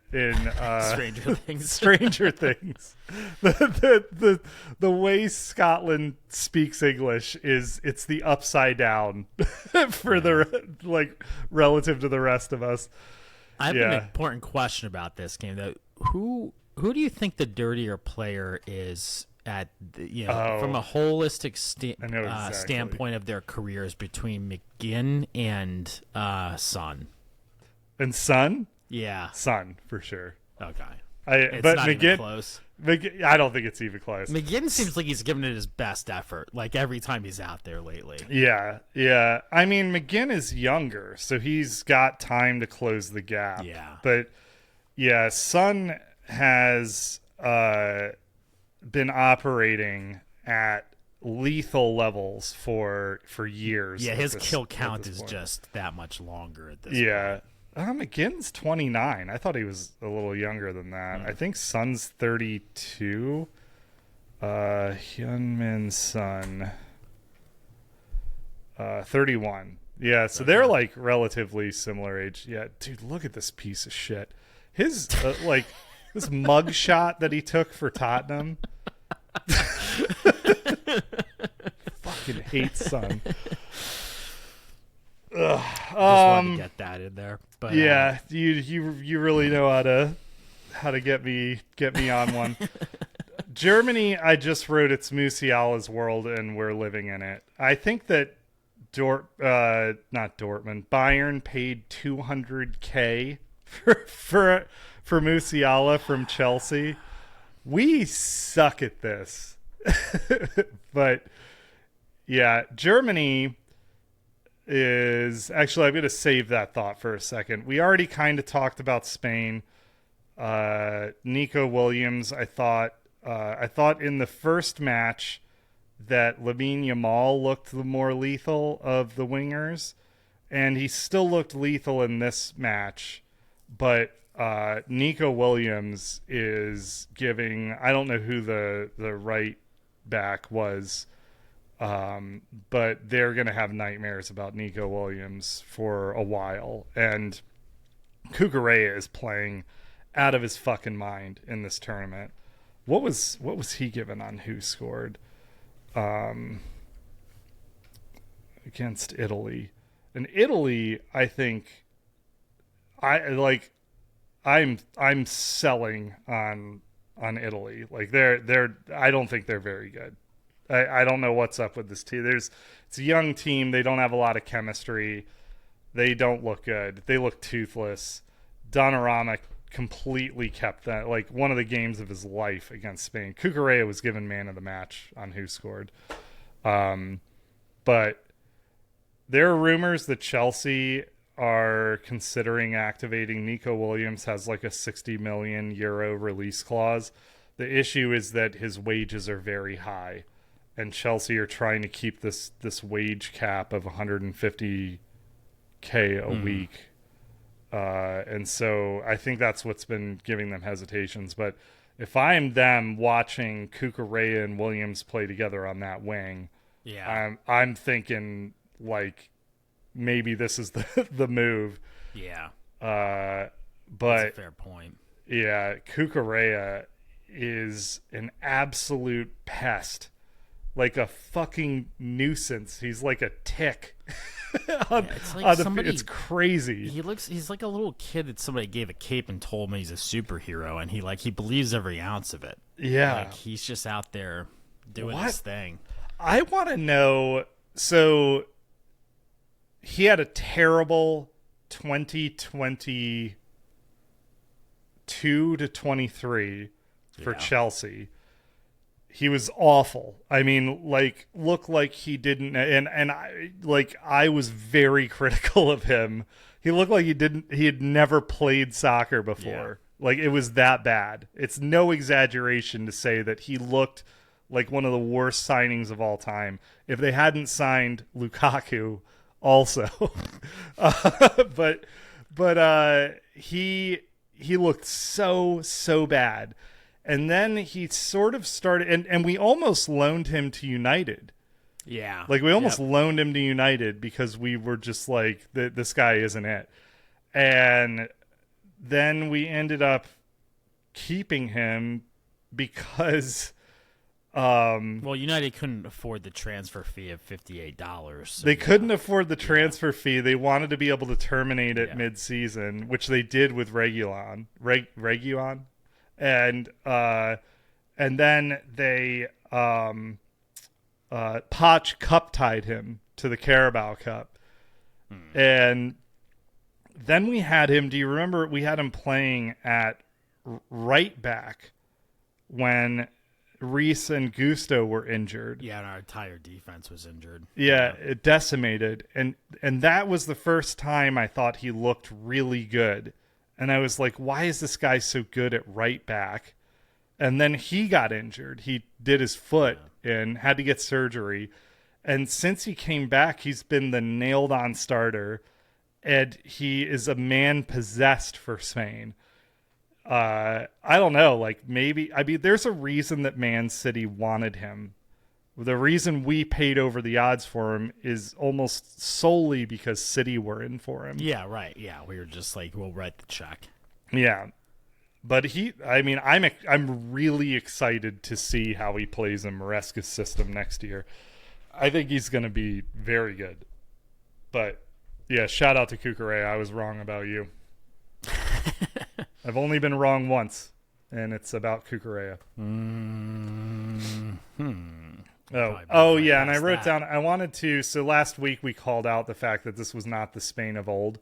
Stranger Things. Stranger Things. The way Scotland speaks English it's the upside down for the relative to the rest of us. I have an important question about this game though. Who do you think the dirtier player is at from a holistic standpoint of their careers between McGinn and Son? And Son? Yeah. Son, for sure. Okay. But not McGinn, even close. I don't think it's even close. McGinn seems like he's given it his best effort, like every time he's out there lately. Yeah. I mean, McGinn is younger, so he's got time to close the gap. Yeah. But, yeah, Son has been operating at lethal levels for years. Yeah, his kill count is just that much longer at this point. McGinn's 29. I thought he was a little younger than that. I think Son's 32. Hyunmin Son 31. Yeah, so they're like relatively similar age. Yeah, dude, look at this piece of shit. His this mug shot that he took for Tottenham. Fucking hate Son. Just wanted to get that in there, but yeah, you really know how to get me on one. Germany, I just wrote it's Musiala's world and we're living in it. I think that not Dortmund, Bayern paid $200K for Musiala from Chelsea. We suck at this. But yeah, Germany is actually, I'm going to save that thought for a second. We already kind of talked about Spain. Nico Williams, I thought in the first match that Lamine Yamal looked the more lethal of the wingers, and he still looked lethal in this match, but Nico Williams is giving, I don't know who the right back was, but they're going to have nightmares about Nico Williams for a while. And Cucurella is playing out of his fucking mind in this tournament. What was he given on who scored? against Italy. And Italy, I think I'm selling on Italy. Like they're I don't think they're very good. I don't know what's up with this team. It's a young team. They don't have a lot of chemistry. They don't look good. They look toothless. Donnarumma completely kept that, like, one of the games of his life against Spain. Cucurella was given man of the match on Who Scored. But there are rumors that Chelsea are considering activating. Nico Williams has like a 60 million euro release clause. The issue is that his wages are very high, and Chelsea are trying to keep this wage cap of 150k a week. And so I think that's what's been giving them hesitations. But if I'm them watching Cucurella and Williams play together on that wing, I'm thinking like maybe this is the move. Yeah. But that's a fair point. Yeah, Cucurella is an absolute pest. Like a fucking nuisance. He's like a tick. It's crazy. He's like a little kid that somebody gave a cape and told him he's a superhero, and he believes every ounce of it. Yeah. Like he's just out there doing his thing. I want to know, so he had a terrible 2022 to 23 for Chelsea. He was awful. I mean, like, looked like he didn't, and I was very critical of him. He looked like he had never played soccer before. Yeah. Like, it was that bad. It's no exaggeration to say that he looked like one of the worst signings of all time. If they hadn't signed Lukaku also. But he looked so bad. And then he sort of started, and we almost loaned him to United. Yeah. Like, we almost loaned him to United because we were just like, this guy isn't it. And then we ended up keeping him because... United couldn't afford the transfer fee of $58. So they couldn't afford the transfer fee. They wanted to be able to terminate it mid-season, which they did with Reguilon. Reguilon? And then they Poch cup tied him to the Carabao Cup. And then we had him, do you remember, we had him playing at right back when Reese and Gusto were injured. Yeah, and our entire defense was injured. Yeah, it decimated. And that was the first time I thought he looked really good. And I was like, why is this guy so good at right back? And then he got injured. He did his foot and had to get surgery. And since he came back, he's been the nailed-on starter. And he is a man possessed for Spain. I don't know. Like, maybe... I mean, there's a reason that Man City wanted him. The reason we paid over the odds for him is almost solely because City were in for him. Yeah, right. Yeah, we were just like, we'll write the check. Yeah. But I'm really excited to see how he plays in Maresca's system next year. I think he's going to be very good. But, yeah, shout out to Cucurella. I was wrong about you. I've only been wrong once, and it's about Cucurella. Oh yeah, and I wrote down, I wanted to, so last week we called out the fact that this was not the Spain of old,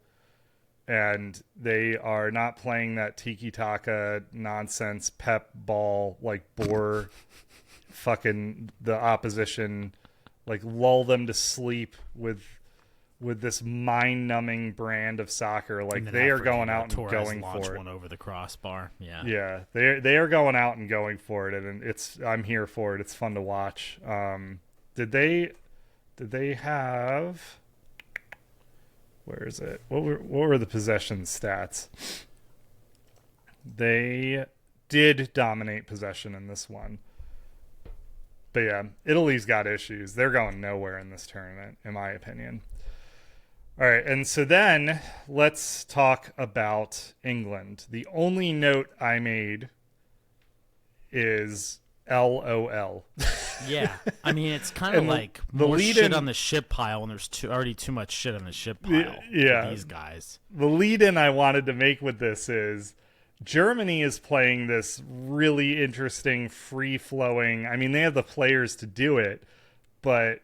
and they are not playing that tiki-taka nonsense pep ball, like bore fucking the opposition, like lull them to sleep with this mind-numbing brand of soccer. Like, they are going out and going for it. One over the crossbar. Yeah, they are going out and going for it, and I'm here for it. It's fun to watch. Did they have? Where is it? What were the possession stats? They did dominate possession in this one. But yeah, Italy's got issues. They're going nowhere in this tournament, in my opinion. All right, and so then let's talk about England. The only note I made is LOL. Yeah, I mean, it's kind of like the more lead shit in- on the shit pile, and there's already too much shit on the shit pile Yeah. for these guys. The lead-in I wanted to make with this is Germany is playing this really interesting, free-flowing. I mean, they have the players to do it, but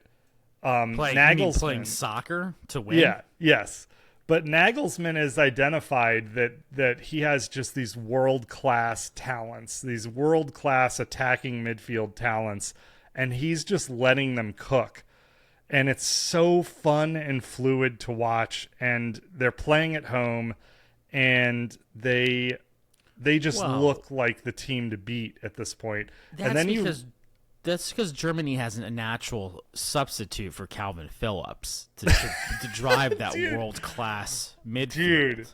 You mean Nagelsmann playing soccer to win? Yeah, yes. But Nagelsmann has identified that he has just these world-class talents, these world-class attacking midfield talents, and he's just letting them cook. And it's so fun and fluid to watch, and they're playing at home, and they just look like the team to beat at this point. That's because Germany has a natural substitute for Calvin Phillips to drive that world-class midfield. Dude,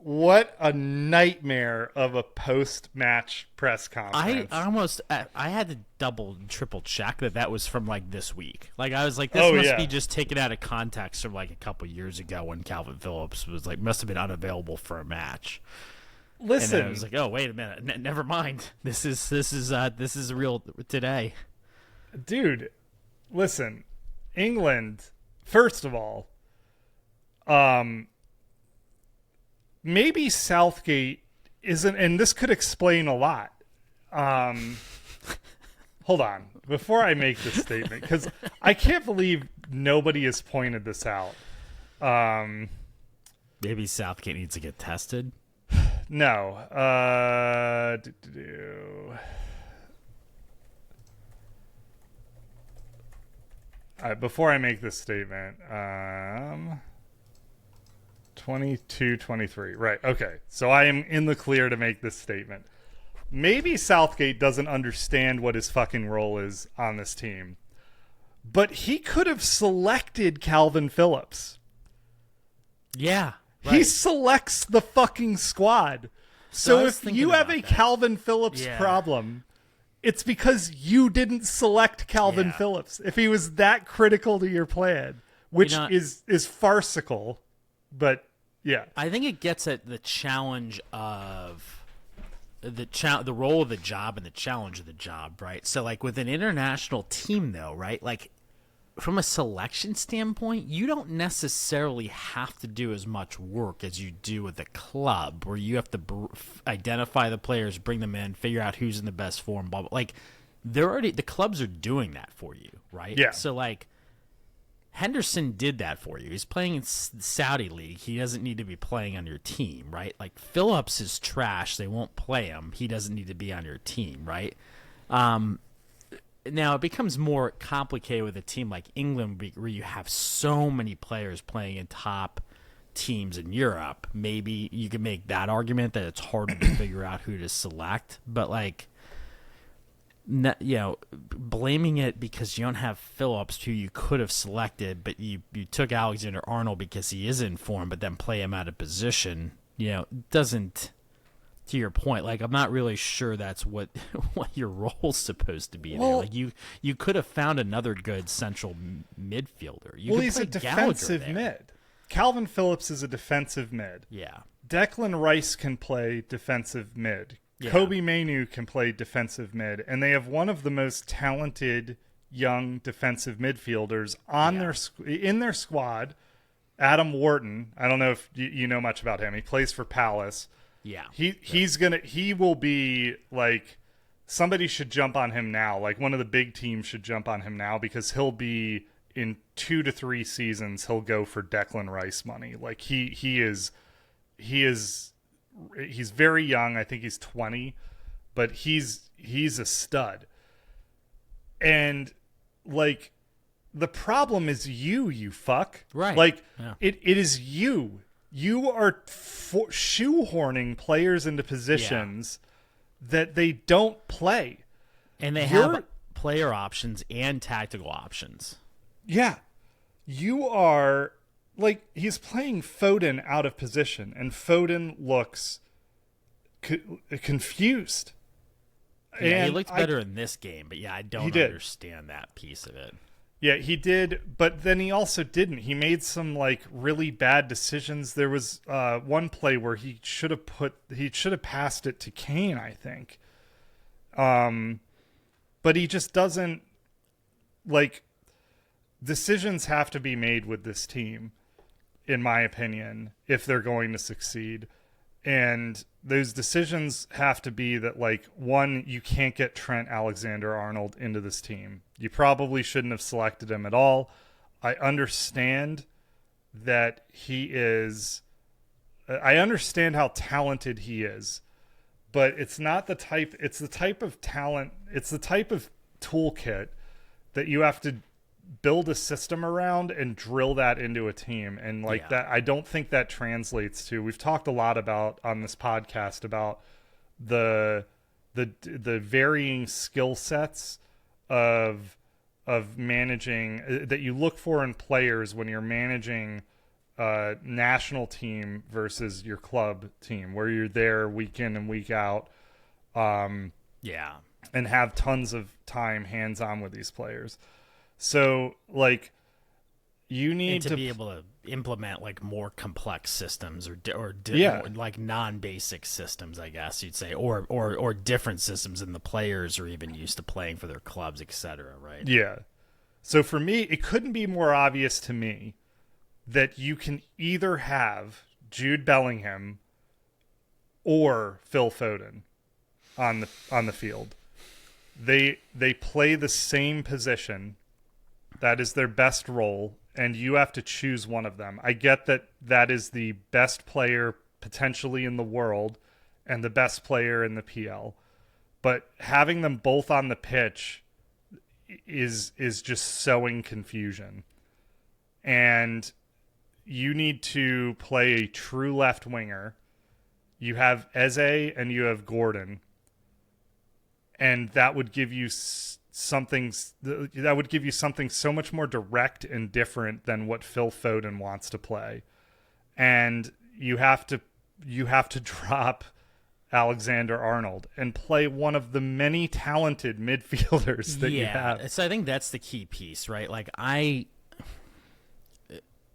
what a nightmare of a post-match press conference. I had to double, triple check that was from like this week. Like I was like, this must be just taken out of context from like a couple years ago when Calvin Phillips was like must have been unavailable for a match. Listen, and I was like, oh wait a minute, never mind. This is real today, dude. Listen, England. First of all, maybe Southgate isn't, and this could explain a lot. Hold on, before I make this statement, because I can't believe nobody has pointed this out. Maybe Southgate needs to get tested. No. Before I make this statement, 22-23. Right. Okay. So I am in the clear to make this statement. Maybe Southgate doesn't understand what his fucking role is on this team, but he could have selected Calvin Phillips. Yeah. Right. He selects the fucking squad. So if you have a Calvin Phillips problem, it's because you didn't select Calvin Phillips. If he was that critical to your plan, which is farcical, but yeah. I think it gets at the challenge of the role of the job and the challenge of the job, right? So like with an international team though, right? Like from a selection standpoint, you don't necessarily have to do as much work as you do with a club, where you have to identify the players, bring them in, figure out who's in the best form. Blah, blah. Like the clubs are doing that for you, right? Yeah. So like Henderson did that for you. He's playing in Saudi League. He doesn't need to be playing on your team, right? Like Phillips is trash. They won't play him. He doesn't need to be on your team, right? Now, it becomes more complicated with a team like England where you have so many players playing in top teams in Europe. Maybe you can make that argument that it's harder to figure out who to select. But, like, blaming it because you don't have Phillips, who you could have selected, but you took Alexander-Arnold because he is in form, but then play him out of position, doesn't... To your point, like I'm not really sure that's what your role's supposed to be. Well, there. Like you could have found another good central midfielder. He's a defensive mid. Calvin Phillips is a defensive mid. Yeah. Declan Rice can play defensive mid. Yeah. Kobe Mainoo can play defensive mid, and they have one of the most talented young defensive midfielders on in their squad. Adam Wharton. I don't know if you know much about him. He plays for Palace. Yeah. He will be like, somebody should jump on him now. Like one of the big teams should jump on him now, because he'll be in 2 to 3 seasons. He'll go for Declan Rice money. Like he's very young. I think he's 20, but he's a stud. And like the problem is you fuck. Right. Like it is you. You are shoehorning players into positions that they don't play. And they have player options and tactical options. Yeah. You are, like, he's playing Foden out of position, and Foden looks confused. Yeah, and he looked better in this game, but I don't understand that piece of it. Yeah, he did, but then he also didn't. He made some like really bad decisions. There was one play where he should have passed it to Kane, I think. But he just doesn't. like, decisions have to be made with this team, in my opinion, if they're going to succeed. And those decisions have to be that, like, one, you can't get Trent Alexander-Arnold into this team. You probably shouldn't have selected him at all. I understand that he is... I understand how talented he is, but it's not the type... It's the type of talent... It's the type of toolkit that you have to build a system around and drill that into a team. And like that, I don't think that translates to, we've talked a lot about on this podcast about the varying skill sets of managing that you look for in players when you're managing a national team versus your club team, where you're there week in and week out. And have tons of time hands on with these players. So, like, you need to be able to implement like more complex systems or like non-basic systems, I guess you'd say, or different systems than the players are even used to playing for their clubs, etc. Right? Yeah. So for me, it couldn't be more obvious to me that you can either have Jude Bellingham or Phil Foden on the field. They play the same position. That is their best role, and you have to choose one of them. I get that is the best player potentially in the world and the best player in the PL. But having them both on the pitch is just sowing confusion. And you need to play a true left winger. You have Eze and you have Gordon. And that would give you something so much more direct and different than what Phil Foden wants to play. And you have to drop Alexander-Arnold and play one of the many talented midfielders that you have. So I think that's the key piece, right? Like,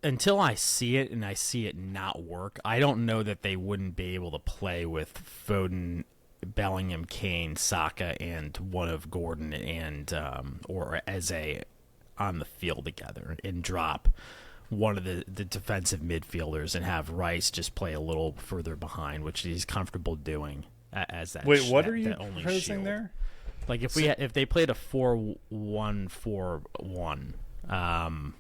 until I see it and I see it not work, I don't know that they wouldn't be able to play with Foden, Bellingham, Kane, Saka, and one of Gordon and or Eze on the field together, and drop one of the defensive midfielders and have Rice just play a little further behind, which he's comfortable doing as that. Wait, what are you proposing there? Like if they played a 4-1-4-1,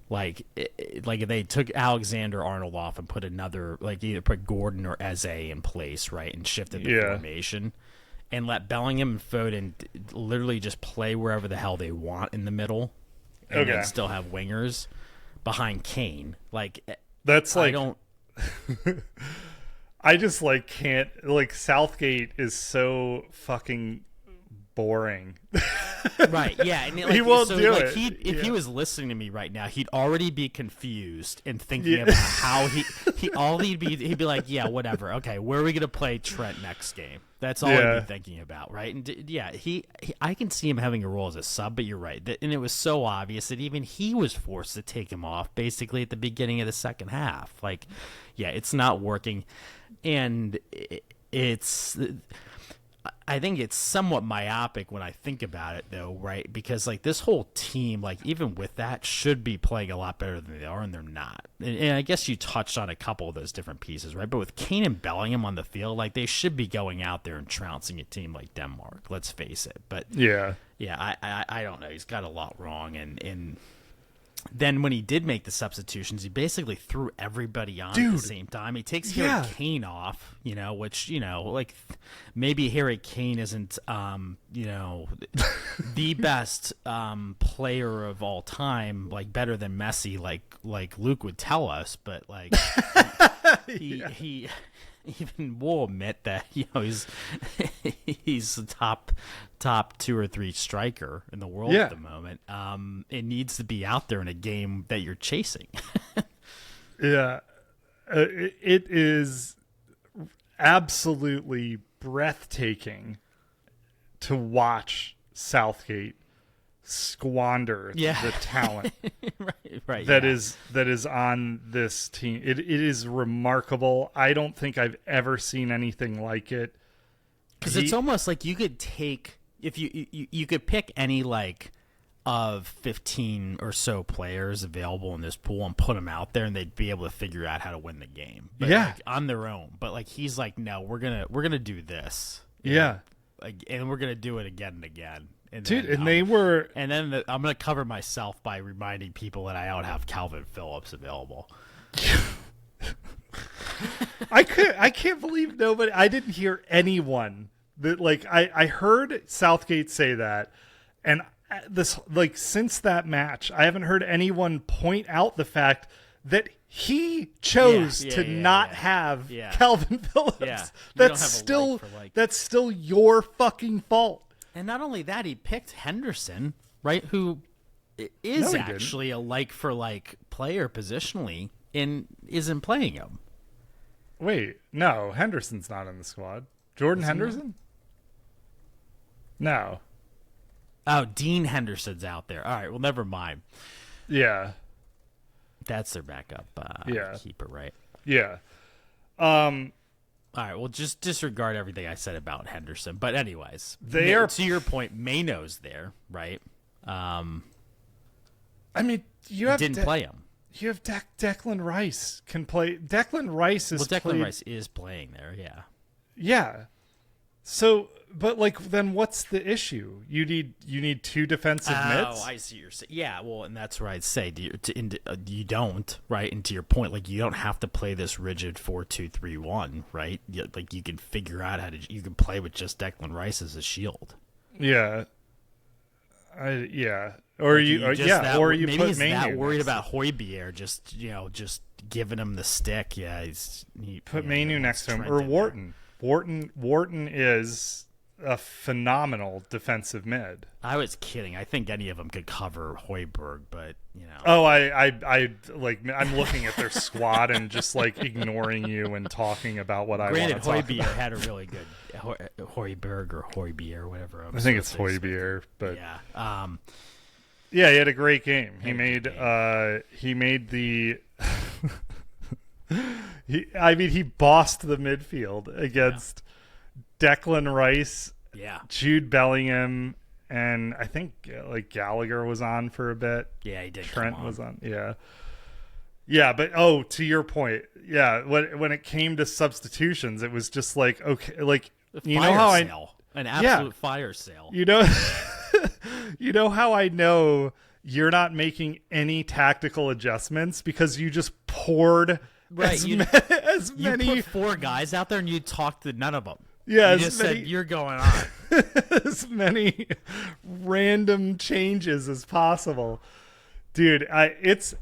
like if they took Alexander-Arnold off and put another, like either put Gordon or Eze in place, right, and shifted the formation, and let Bellingham and Foden literally just play wherever the hell they want in the middle, and then still have wingers behind Kane. Like, that's like, I don't. I just like can't, like, Southgate is so fucking boring. Right, yeah. And he won't do it. If he was listening to me right now, he'd already be confused and thinking about how he'd be like, yeah, whatever. Okay, where are we gonna play Trent next game? That's all he'd be thinking about, right? And I can see him having a role as a sub, but you're right. And it was so obvious that even he was forced to take him off basically at the beginning of the second half. Like, yeah, it's not working, and it's. I think it's somewhat myopic when I think about it, though, right? Because, like, this whole team, like, even with that, should be playing a lot better than they are, and they're not. And I guess you touched on a couple of those different pieces, right? But with Kane and Bellingham on the field, like, they should be going out there and trouncing a team like Denmark. Let's face it. But yeah, I don't know. He's got a lot wrong, and then when he did make the substitutions, he basically threw everybody on at the same time. He takes Harry Kane off, which, like, maybe Harry Kane isn't, the best player of all time, like, better than Messi, like Luke would tell us, but, like, he even will admit that he's the top 2 or 3 striker in the world at the moment. It needs to be out there in a game that you're chasing. It is absolutely breathtaking to watch Southgate squander the talent that is on this team. It is remarkable. I don't think I've ever seen anything like it. Because it's almost like you could take, if you could pick any, like, of 15 or so players available in this pool and put them out there, and they'd be able to figure out how to win the game. But like, on their own. But like he's like, no, we're gonna do this. Yeah, and we're gonna do it again and again. And dude, then, and they were. And then I'm gonna cover myself by reminding people that I don't have Calvin Phillips available. I can't believe nobody. I didn't hear anyone that like I heard Southgate say that, and this like since that match, I haven't heard anyone point out the fact that he chose to not have Calvin Phillips. Yeah. That's still your fucking fault. And not only that, he picked Henderson, right? Who is actually a like for like player positionally, and isn't playing him. Wait, no, Henderson's not in the squad. Jordan Henderson? No. Oh, Dean Henderson's out there. All right, well, never mind. Yeah. That's their backup keeper, right? Yeah. All right, well, just disregard everything I said about Henderson. But anyways, to your point, Mano's there, right? I mean, you have didn't play him. You have Declan Rice can play. Declan Rice is Rice is playing there, yeah. Yeah. So, but like, then what's the issue? You need two defensive mids. Oh, I see what you're saying. Yeah, well, and that's where I'd say you don't, right? And to your point, like you don't have to play this rigid 4-2-3-1, right? Like you can figure out you can play with just Declan Rice as a shield. Yeah. Or like you maybe put he's Manu that worried about Højbjerg just giving him the stick. Yeah, put Manu next to him or Wharton. Wharton is a phenomenal defensive mid. I was kidding. I think any of them could cover Højbjerg, but you know. Oh, I like. I'm looking at their squad and just like ignoring you and talking about what I want to talk about. Højbjerg had a really good Højbjerg or Højbjerg, whatever. I think it's Højbjerg, but yeah. Yeah, he had a great game. He made the he bossed the midfield against Declan Rice, Jude Bellingham, and I think like Gallagher was on for a bit. Yeah, he did. Trent was on. Yeah, but to your point, when it came to substitutions, it was just like okay, like you know how an absolute fire sale. You know. You know how I know you're not making any tactical adjustments because you just poured you put four guys out there and you talked to none of them. Yeah, you just said you're going on as many random changes as possible, dude. It's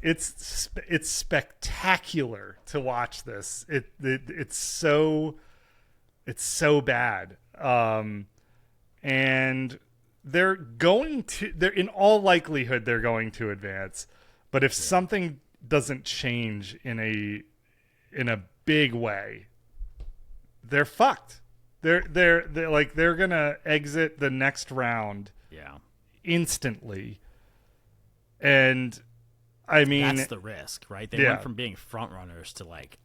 spectacular to watch this. It's so bad, and. They're in all likelihood they're going to advance, but if something doesn't change in a big way, they're fucked. They're gonna exit the next round instantly. And I mean that's the risk, right? They went from being front runners to like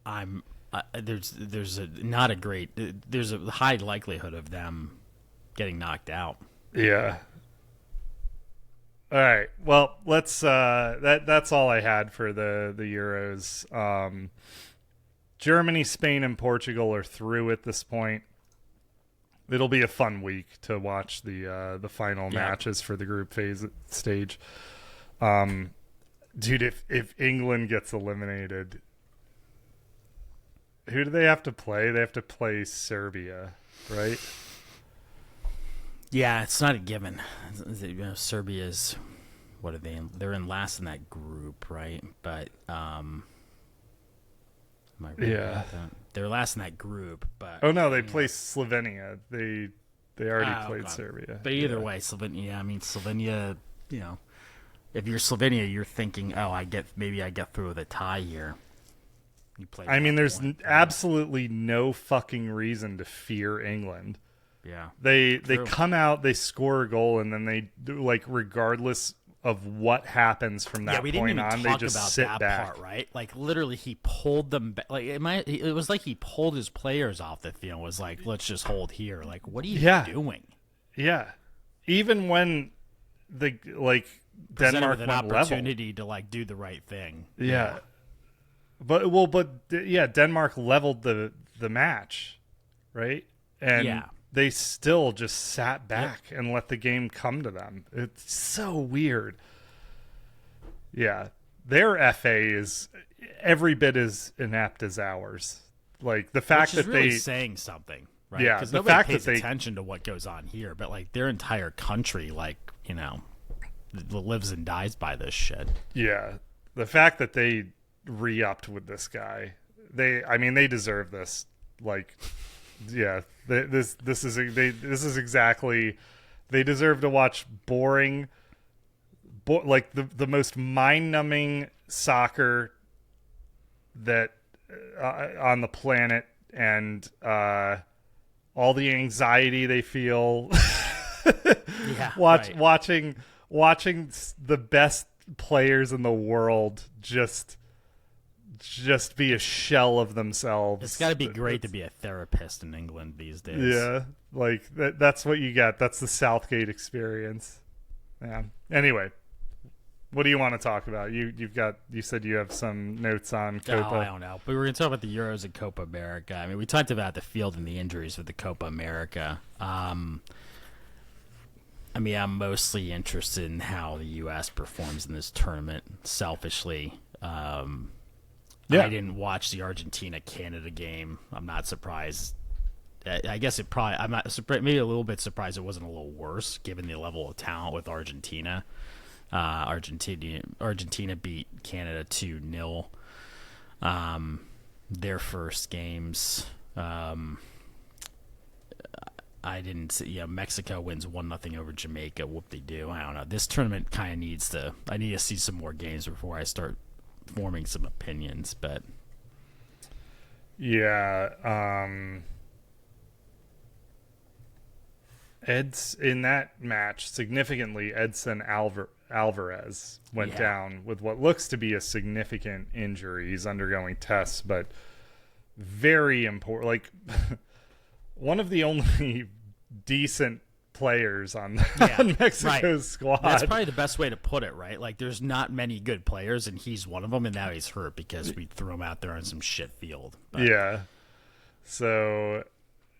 there's a high likelihood of them getting knocked out. Yeah. All right. Well, let's that's all I had for the Euros. Germany, Spain, and Portugal are through at this point. It'll be a fun week to watch the final matches for the group phase stage. Dude, if England gets eliminated, who do they have to play? They have to play Serbia, right? Yeah, it's not a given. Serbia's, what are they in? They're in last in that group, right? But am I right about that? They're last in that group, but they play Slovenia. They already played Serbia. But either way, Slovenia. I mean, Slovenia. You know, if you're Slovenia, you're thinking, I get through with a tie here. You play. I mean, there's absolutely no fucking reason to fear England. Yeah, they come out, they score a goal, and then they do, like, regardless of what happens from that point on, they just sit back. Part, right? Like literally, he pulled them back. Like it was like he pulled his players off the field. Was like, let's just hold here. Like, what are you doing? Yeah, even when presented Denmark with an went opportunity to like do the right thing. Yeah. But Denmark leveled the match, right? And they still just sat back and let the game come to them. It's so weird. Yeah. Their FA is every bit as inept as ours. Like the fact Which is that really they saying something, right? Yeah, Because the nobody fact pays that they attention to what goes on here, but like their entire country, like, you know, lives and dies by this shit. Yeah. The fact that they re-upped with this guy, they deserve this. Like, yeah, this is exactly, they deserve to watch boring, like the most mind-numbing soccer that on the planet, and all the anxiety they feel. Watching the best players in the world just be a shell of themselves. It's got to be great to be a therapist in England these days. Yeah, like that's what you get. That's the Southgate experience. Yeah. Anyway, what do you want to talk about? You said you have some notes on Copa. Oh, I don't know. But we're going to talk about the Euros and Copa America. I mean, we talked about the field and the injuries with the Copa America. I mean, I'm mostly interested in how the U.S. performs in this tournament, selfishly. I didn't watch the Argentina-Canada game. I'm not surprised. I guess I'm not surprised, maybe a little bit surprised it wasn't a little worse, given the level of talent with Argentina. Argentina beat Canada 2-0. Their first games. I didn't see. Mexico wins 1-0 over Jamaica. Whoop-de-doo. I don't know. This tournament kind of needs to. I need to see some more games before I start forming some opinions. But yeah, Ed's in that match significantly. Edson Alvarez went down with what looks to be a significant injury. He's undergoing tests, but very important. Like one of the only decent players on Mexico's squad. That's probably the best way to put it, right? Like there's not many good players, and he's one of them, and now he's hurt because we threw him out there on some shit field. But. Yeah. So,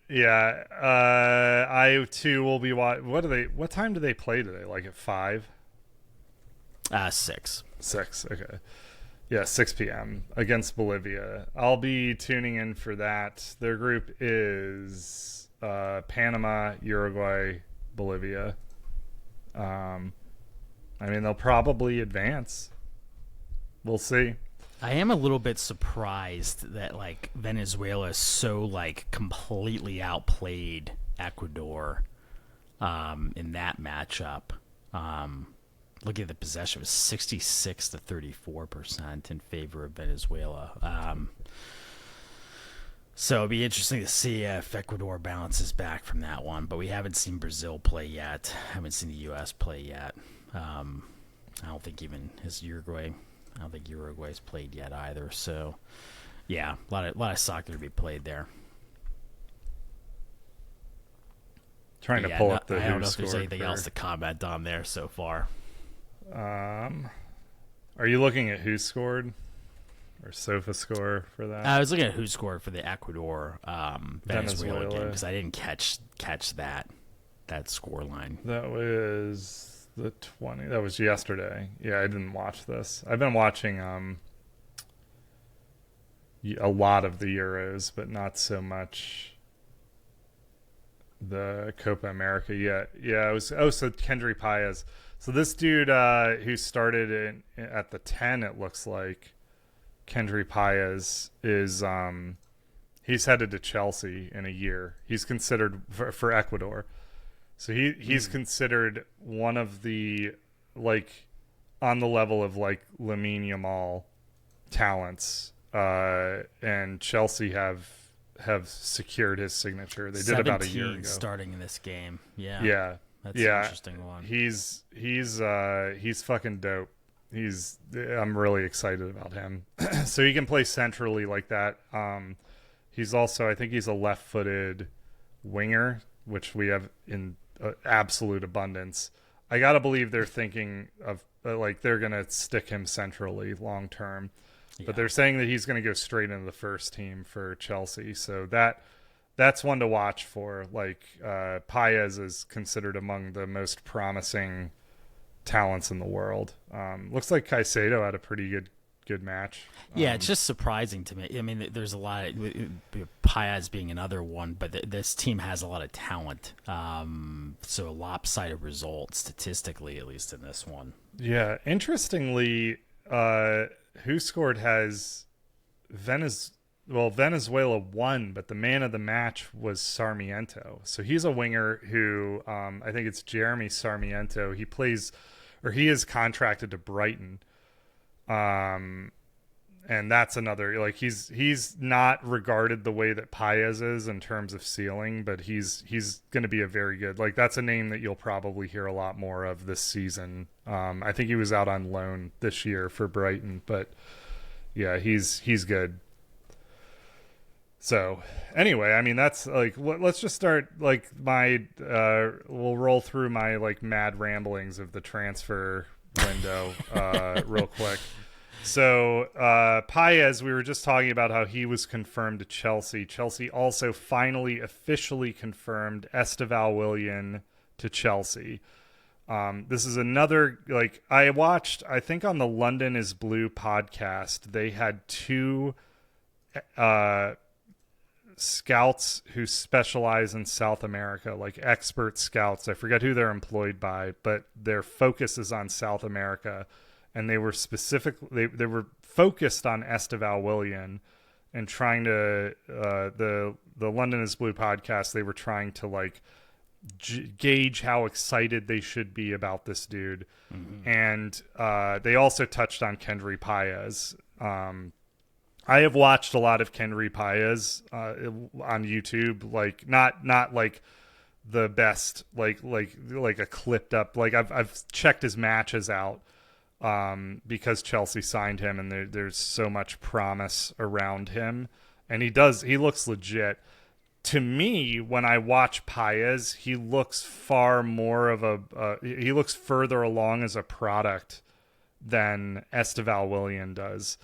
yeah, I too will be what time do they play today? Like at 5? 6. 6, okay. Yeah, 6 p.m. against Bolivia. I'll be tuning in for that. Their group is Panama, Uruguay, Bolivia. I mean, they'll probably advance. We'll see. I am a little bit surprised that like Venezuela so like completely outplayed Ecuador in that matchup. Looking at the possession, it was 66 to 34% in favor of Venezuela. So it'd be interesting to see if Ecuador bounces back from that one. But we haven't seen Brazil play yet. Haven't seen the U.S. play yet. I don't think even Uruguay. I don't think Uruguay's played yet either. So, yeah, a lot of soccer to be played there. Trying to pull up the. I don't know if there's anything else to comment on there so far. Are you looking at who scored or Sofa score for that? I was looking at who scored for the Ecuador Venezuela game because I didn't catch that score line. That was the 20. That was yesterday. Yeah, I didn't watch this. I've been watching a lot of the Euros, but not so much the Copa America yet. Yeah, it was. Oh, so Kendry Paez. So this dude who started at the 10, it looks like, Kendry Paez is he's headed to Chelsea in a year. He's considered for Ecuador. So he's considered one of the, like, on the level of like Lamine Yamal talents, and Chelsea have secured his signature. They did about a year ago. Starting in this game. Yeah. Yeah. That's an interesting one. He's fucking dope. I'm really excited about him. So he can play centrally like that. He's also, I think he's a left-footed winger, which we have in absolute abundance. I gotta believe they're thinking of like they're gonna stick him centrally long term, but they're saying that he's gonna go straight into the first team for Chelsea. So that's one to watch for. Like Paez is considered among the most promising talents in the world. Looks like Caicedo had a pretty good match. Yeah, it's just surprising to me. I mean, there's a lot of Paez being another one, but this team has a lot of talent. So a lopsided result statistically, at least in this one. Yeah, interestingly, who scored has Venezuela won, but the man of the match was Sarmiento. So he's a winger who I think it's Jeremy Sarmiento. He plays, or he is contracted to Brighton. And that's another, like, he's not regarded the way that Paez is in terms of ceiling, but he's going to be a very good, like, that's a name that you'll probably hear a lot more of this season. I think he was out on loan this year for Brighton, but yeah, he's good. So anyway, I mean, that's like, let's just start like we'll roll through my like mad ramblings of the transfer window real quick. So Paez, we were just talking about how he was confirmed to Chelsea. Chelsea also finally officially confirmed Estevao Willian to Chelsea. This is another, like, I watched, I think on the London is Blue podcast, they had two scouts who specialize in South America, like expert scouts. I forget who they're employed by, but their focus is on South America. And they were they were focused on Estevao Willian and trying to the London is Blue podcast. They were trying to like gauge how excited they should be about this dude, and they also touched on Kendry Paez. I have watched a lot of Kendry Paez on YouTube, like not like the best, like a clipped up. Like I've checked his matches out. Because Chelsea signed him and there's so much promise around him, and he looks legit. To me, when I watch Paez, he looks far more of he looks further along as a product than Estevao Willian does.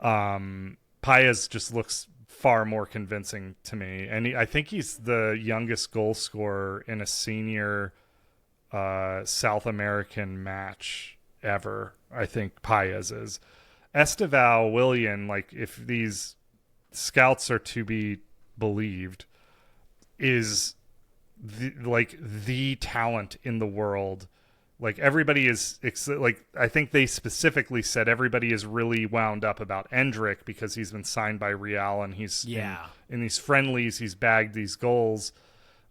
Paez just looks far more convincing to me, and I think he's the youngest goal scorer in a senior South American match ever. I think Paez is. Estevao Willian, like, if these scouts are to be believed, is the talent in the world. Like, everybody is, like, I think they specifically said everybody is really wound up about Endrick because he's been signed by Real, and he's in these friendlies, he's bagged these goals.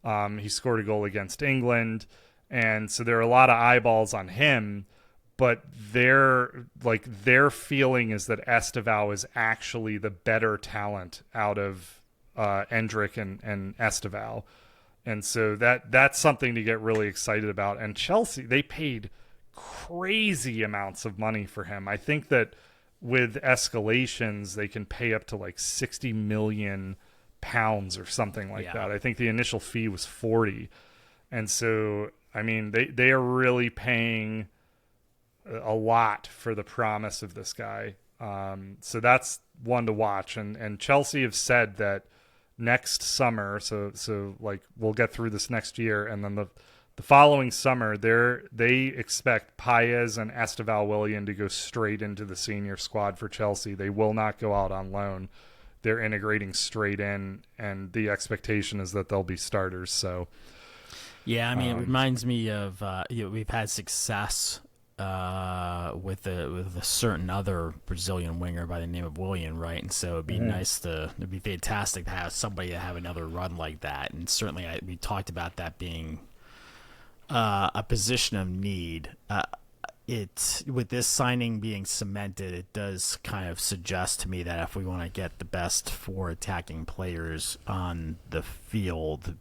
He scored a goal against England, and so there are a lot of eyeballs on him. But their feeling is that Estevao is actually the better talent out of Endrick and Estevao. And so that's something to get really excited about. And Chelsea, they paid crazy amounts of money for him. I think that with escalations, they can pay up to like £60 million or something like that. I think the initial fee was 40. And so, I mean, they are really paying a lot for the promise of this guy. So that's one to watch. And Chelsea have said that next summer, so like we'll get through this next year, and then the following summer, they expect Paez and Estevao Willian to go straight into the senior squad for Chelsea. They will not go out on loan. They're integrating straight in, and the expectation is that they'll be starters. So yeah, I mean, it reminds me of we've had success with a certain other Brazilian winger by the name of Willian, right? And so it'd be it'd be fantastic to have somebody to have another run like that. And certainly we talked about that being a position of need. With this signing being cemented, it does kind of suggest to me that if we want to get the best four attacking players on the field,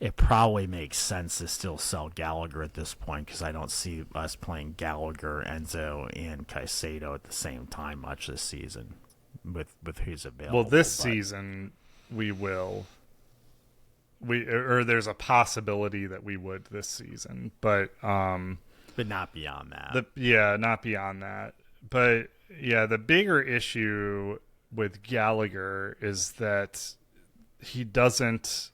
it probably makes sense to still sell Gallagher at this point, because I don't see us playing Gallagher, Enzo, and Caicedo at the same time much this season with who's available. Well, this season we will. there's a possibility that we would this season, but not beyond that. Not beyond that. But yeah, the bigger issue with Gallagher is that he doesn't.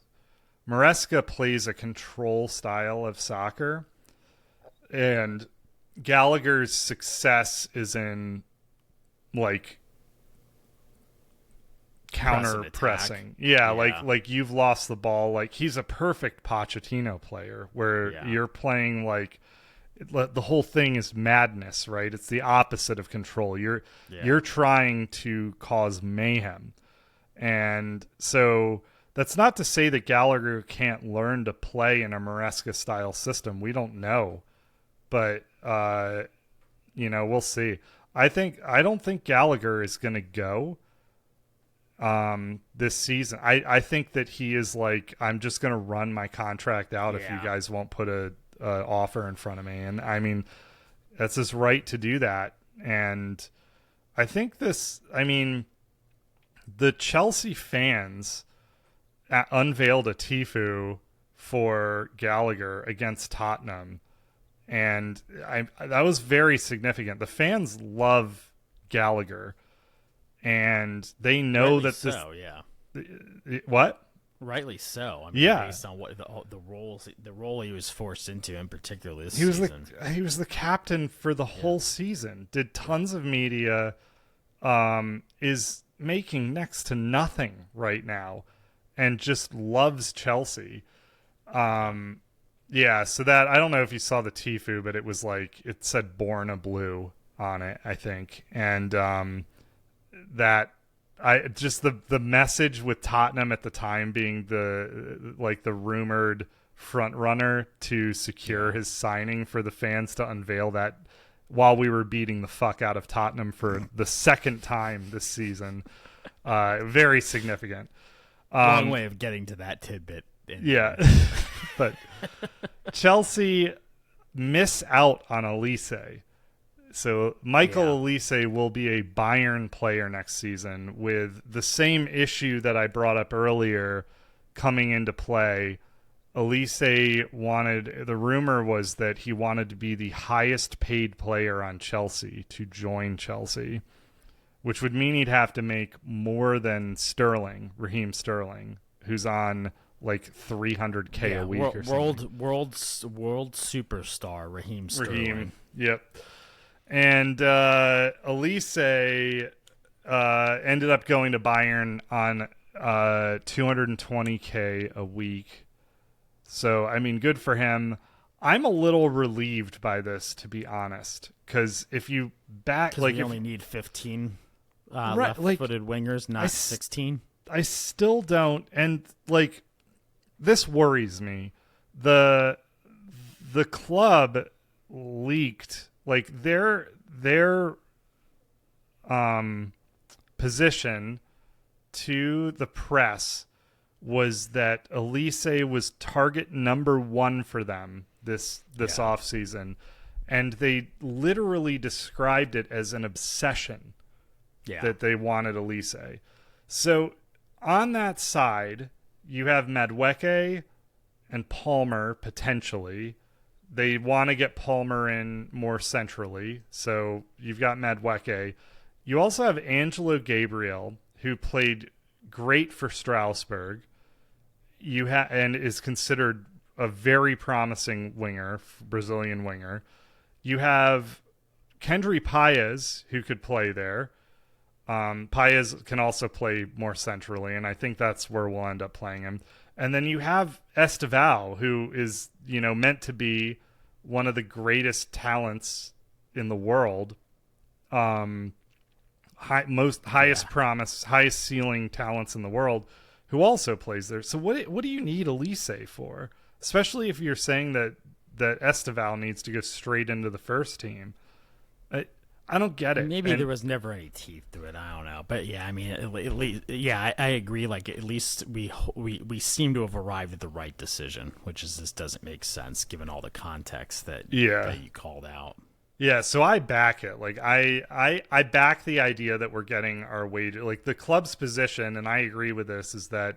Maresca plays a control style of soccer, and Gallagher's success is in like counter pressing. Yeah, like you've lost the ball. Like he's a perfect Pochettino player where you're playing like the whole thing is madness, right? It's the opposite of control. You're trying to cause mayhem. And so that's not to say that Gallagher can't learn to play in a Maresca style system. We don't know. But we'll see. I don't think Gallagher is going to go this season. I think that he is like, I'm just going to run my contract out if you guys won't put a offer in front of me. And I mean, that's his right to do that. And I think the Chelsea fans unveiled a Tifu for Gallagher against Tottenham. And that was very significant. The fans love Gallagher, and they know Rightly that this. So, yeah. What? Rightly so. I mean, based on what the role he was forced into, in particular this season. He was the captain for the whole season. Did tons of media. Is making next to nothing right now, and just loves Chelsea. Yeah, so that, I don't know if you saw the Tifu, but it was like, it said Born a Blue on it, I think. And that, the message with Tottenham at the time being the rumored front runner to secure his signing, for the fans to unveil that while we were beating the fuck out of Tottenham for the second time this season. Very significant. Long way of getting to that tidbit. Yeah. But Chelsea miss out on Elise. So Michael Elise will be a Bayern player next season, with the same issue that I brought up earlier coming into play. Elise the rumor was that he wanted to be the highest paid player on Chelsea to join Chelsea, which would mean he'd have to make more than Raheem Sterling, who's on like $300K a week or something. World superstar Raheem Sterling. Yep. And Elise ended up going to Bayern on $220K a week. So, I mean, good for him. I'm a little relieved by this, to be honest, because if you we only need 15 left-footed wingers, not 16. I still don't, and like, this worries me. The club leaked like their position to the press was that Elise was target number 1 for them this offseason, and they literally described it as an obsession that they wanted Elise. So on that side, you have Madueke and Palmer potentially. They want to get Palmer in more centrally, so you've got Madueke. You also have Angelo Gabriel, who played great for Strasbourg. And is considered a very promising winger, Brazilian winger. You have Kendry Paez, who could play there. Paez can also play more centrally, and I think that's where we'll end up playing him. And then you have Estevao, who is, meant to be one of the greatest talents in the world. Highest promise, highest ceiling talents in the world, who also plays there. So what do you need Elise for? Especially if you're saying that Estevao needs to go straight into the first team. I don't get it. Maybe there was never any teeth to it. I don't know, but yeah, I mean, at least, I agree. Like, at least we seem to have arrived at the right decision, which is this doesn't make sense given all the context that you called out. Yeah, so I back it. Like, I back the idea that we're getting our wage. Like, the club's position, and I agree with this, is that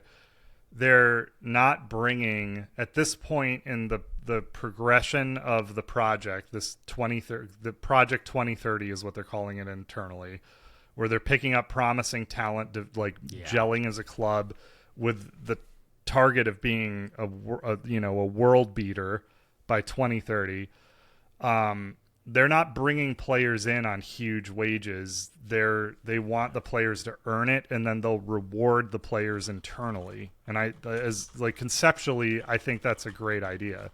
they're not bringing at this point in the progression of the project. This 2030, the project 2030 is what they're calling it internally, where they're picking up promising talent to gelling as a club with the target of being a world beater by 2030. They're not bringing players in on huge wages. They want the players to earn it, and then they'll reward the players internally. And conceptually, I think that's a great idea.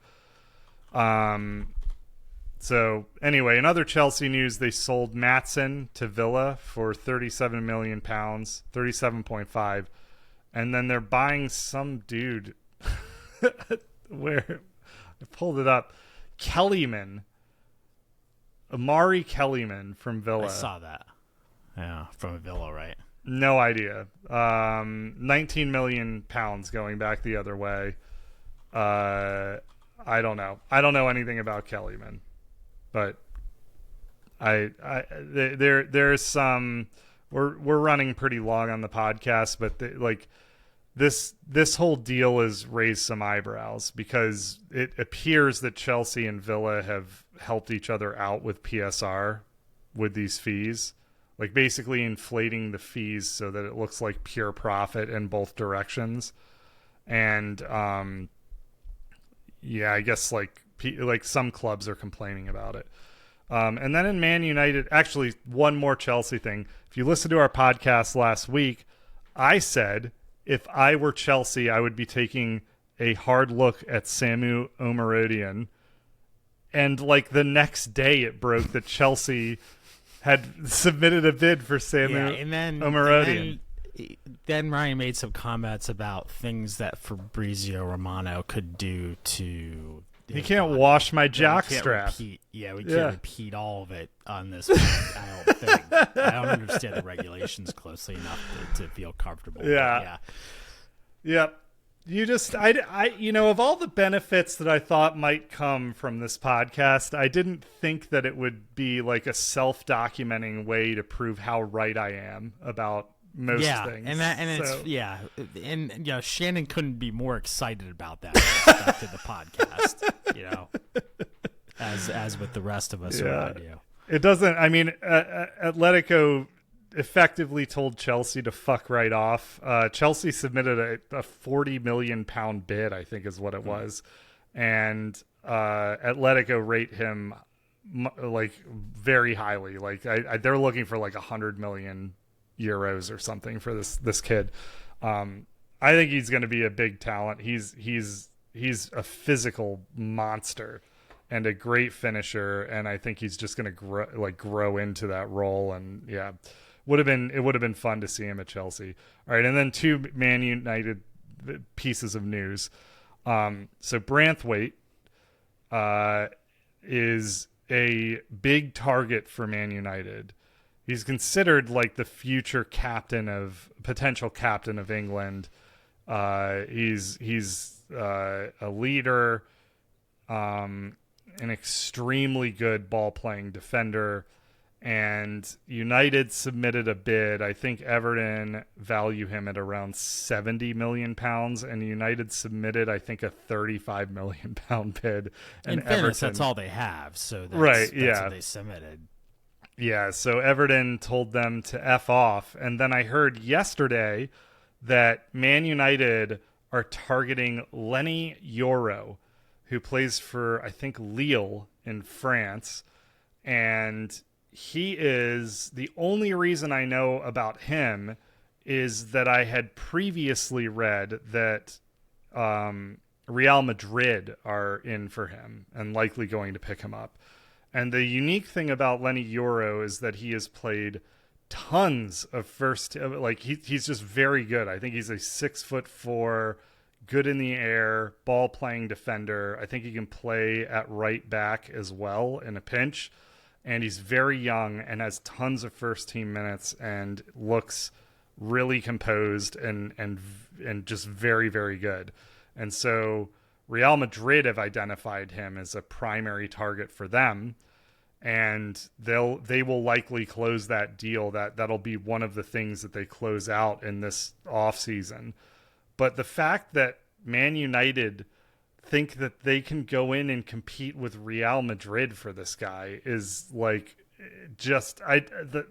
So anyway, in other Chelsea news, they sold Maatsen to Villa for £37 million, 37.5, and then they're buying some dude. Where I pulled it up, Kellyman. Amari Kellyman from Villa. I saw that. Yeah, from Villa, right? No idea. £19 million going back the other way. I don't know. I don't know anything about Kellyman, but there's some. We're running pretty long on the podcast, but this whole deal has raised some eyebrows because it appears that Chelsea and Villa have helped each other out with PSR with these fees, like basically inflating the fees so that it looks like pure profit in both directions. And I guess like some clubs are complaining about it. And then in Man United, actually one more Chelsea thing. If you listened to our podcast last week, I said if I were Chelsea, I would be taking a hard look at Samu Omarodian. And like the next day it broke that Chelsea had submitted a bid for Samu Omarodian. Then Ryan made some comments about things that Fabrizio Romano could do to... He can't wash my jockstrap. We can't repeat all of it on this. I don't think. I don't understand the regulations closely enough to feel comfortable. Yeah. Yep. You just, of all the benefits that I thought might come from this podcast, I didn't think that it would be like a self-documenting way to prove how right I am about most things. And Shannon couldn't be more excited about that with respect to the podcast, as with the rest of us around you. It doesn't. I mean, Atletico effectively told Chelsea to fuck right off. Chelsea submitted a £40 million bid, I think is what it was, and Atletico rate him like very highly. Like they're looking for like 100 million euros or something for this kid. I think he's going to be a big talent. He's a physical monster and a great finisher, and I think he's just going to grow into that role. And it would have been fun to see him at Chelsea. All right, and then two Man United pieces of news. So Branthwaite is a big target for Man United. He's considered like the future potential captain of England. He's a leader, an extremely good ball-playing defender, and United submitted a bid. I think Everton value him at around £70 million, and United submitted, I think, a £35 million bid. And in fairness, that's all they have, so that's what they submitted. Yeah, so Everton told them to F off. And then I heard yesterday that Man United are targeting Lenny Yoro, who plays for, I think, Lille in France. And he is, the only reason I know about him is that I had previously read that Real Madrid are in for him and likely going to pick him up. And the unique thing about Lenny Yoro is that he has played tons of he's just very good. I think he's a 6'4", good in the air, ball playing defender. I think he can play at right back as well in a pinch. And he's very young and has tons of first team minutes and looks really composed and just very, very good. And so Real Madrid have identified him as a primary target for them, and they will likely close that deal. That'll be one of the things that they close out in this offseason. But the fact that Man United think that they can go in and compete with Real Madrid for this guy is like just the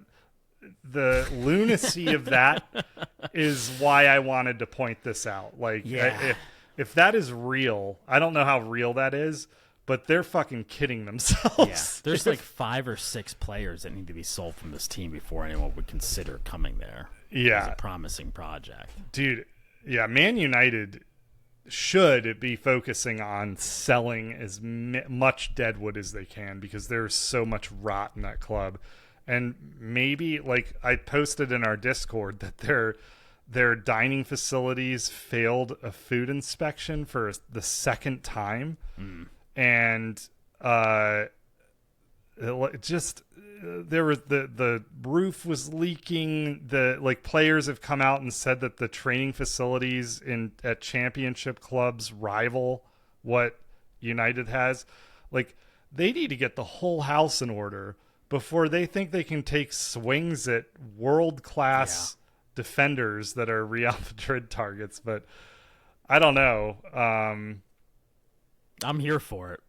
lunacy of that is why I wanted to point this out. Like, if that is real, I don't know how real that is, but they're fucking kidding themselves. Yeah, there's like 5 or 6 players that need to be sold from this team before anyone would consider coming there. Yeah, as a promising project, dude. Yeah, Man United should be focusing on selling as much deadwood as they can because there's so much rot in that club. And maybe, like I posted in our Discord, that their dining facilities failed a food inspection for the second time. And there was the roof was leaking. The players have come out and said that the training facilities at championship clubs rival what United has. Like, they need to get the whole house in order before they think they can take swings at world-class defenders that are Real Madrid targets. But I don't know. I'm here for it.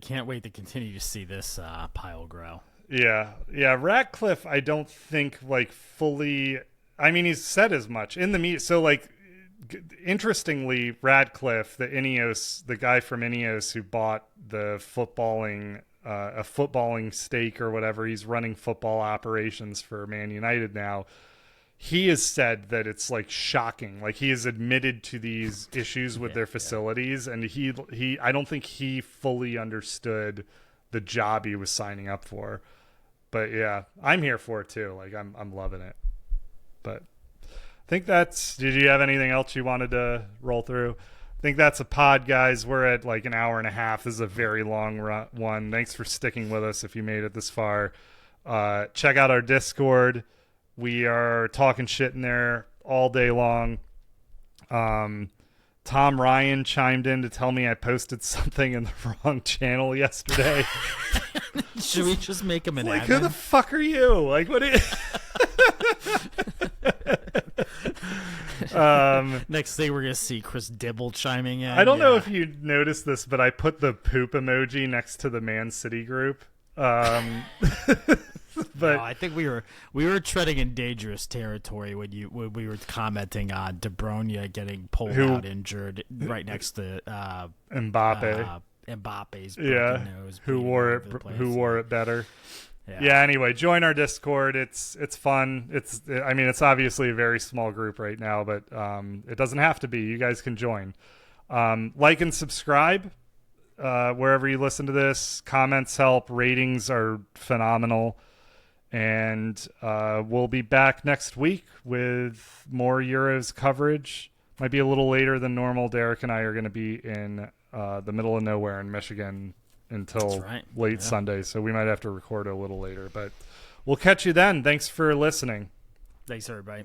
Can't wait to continue to see this pile grow. Yeah. Ratcliffe, I don't think fully. I mean, he's said as much in the media. So interestingly, Radcliffe, the guy from Ineos who bought the a footballing stake or whatever, he's running football operations for Man United now. He has said that it's shocking. He has admitted to these issues with their facilities, and he I don't think he fully understood the job he was signing up for. But yeah, I'm here for it too. I'm loving it. But I think did you have anything else you wanted to roll through? I think that's a pod, guys. We're at an hour and a half. This is a very long one. Thanks for sticking with us if you made it this far. Check out our Discord. We are talking shit in there all day long. Tom Ryan chimed in to tell me I posted something in the wrong channel yesterday. Should we just make him an admin? Who the fuck are you? What next thing we're going to see Chris Dibble chiming in. I don't know if you noticed this, but I put the poop emoji next to the Man City group. But no, I think we were treading in dangerous territory when we were commenting on De Bruyne getting pulled out injured right next to Mbappe. Mbappe's broken nose. Who wore it better. Yeah. Anyway, join our Discord. It's fun. It's obviously a very small group right now, but it doesn't have to be. You guys can join. Like and subscribe wherever you listen to this. Comments help. Ratings are phenomenal. And we'll be back next week with more Euros coverage. Might be a little later than normal. Derek and I are going to be in the middle of nowhere in Michigan until late Sunday, so we might have to record a little later. But we'll catch you then. Thanks for listening. Thanks, everybody.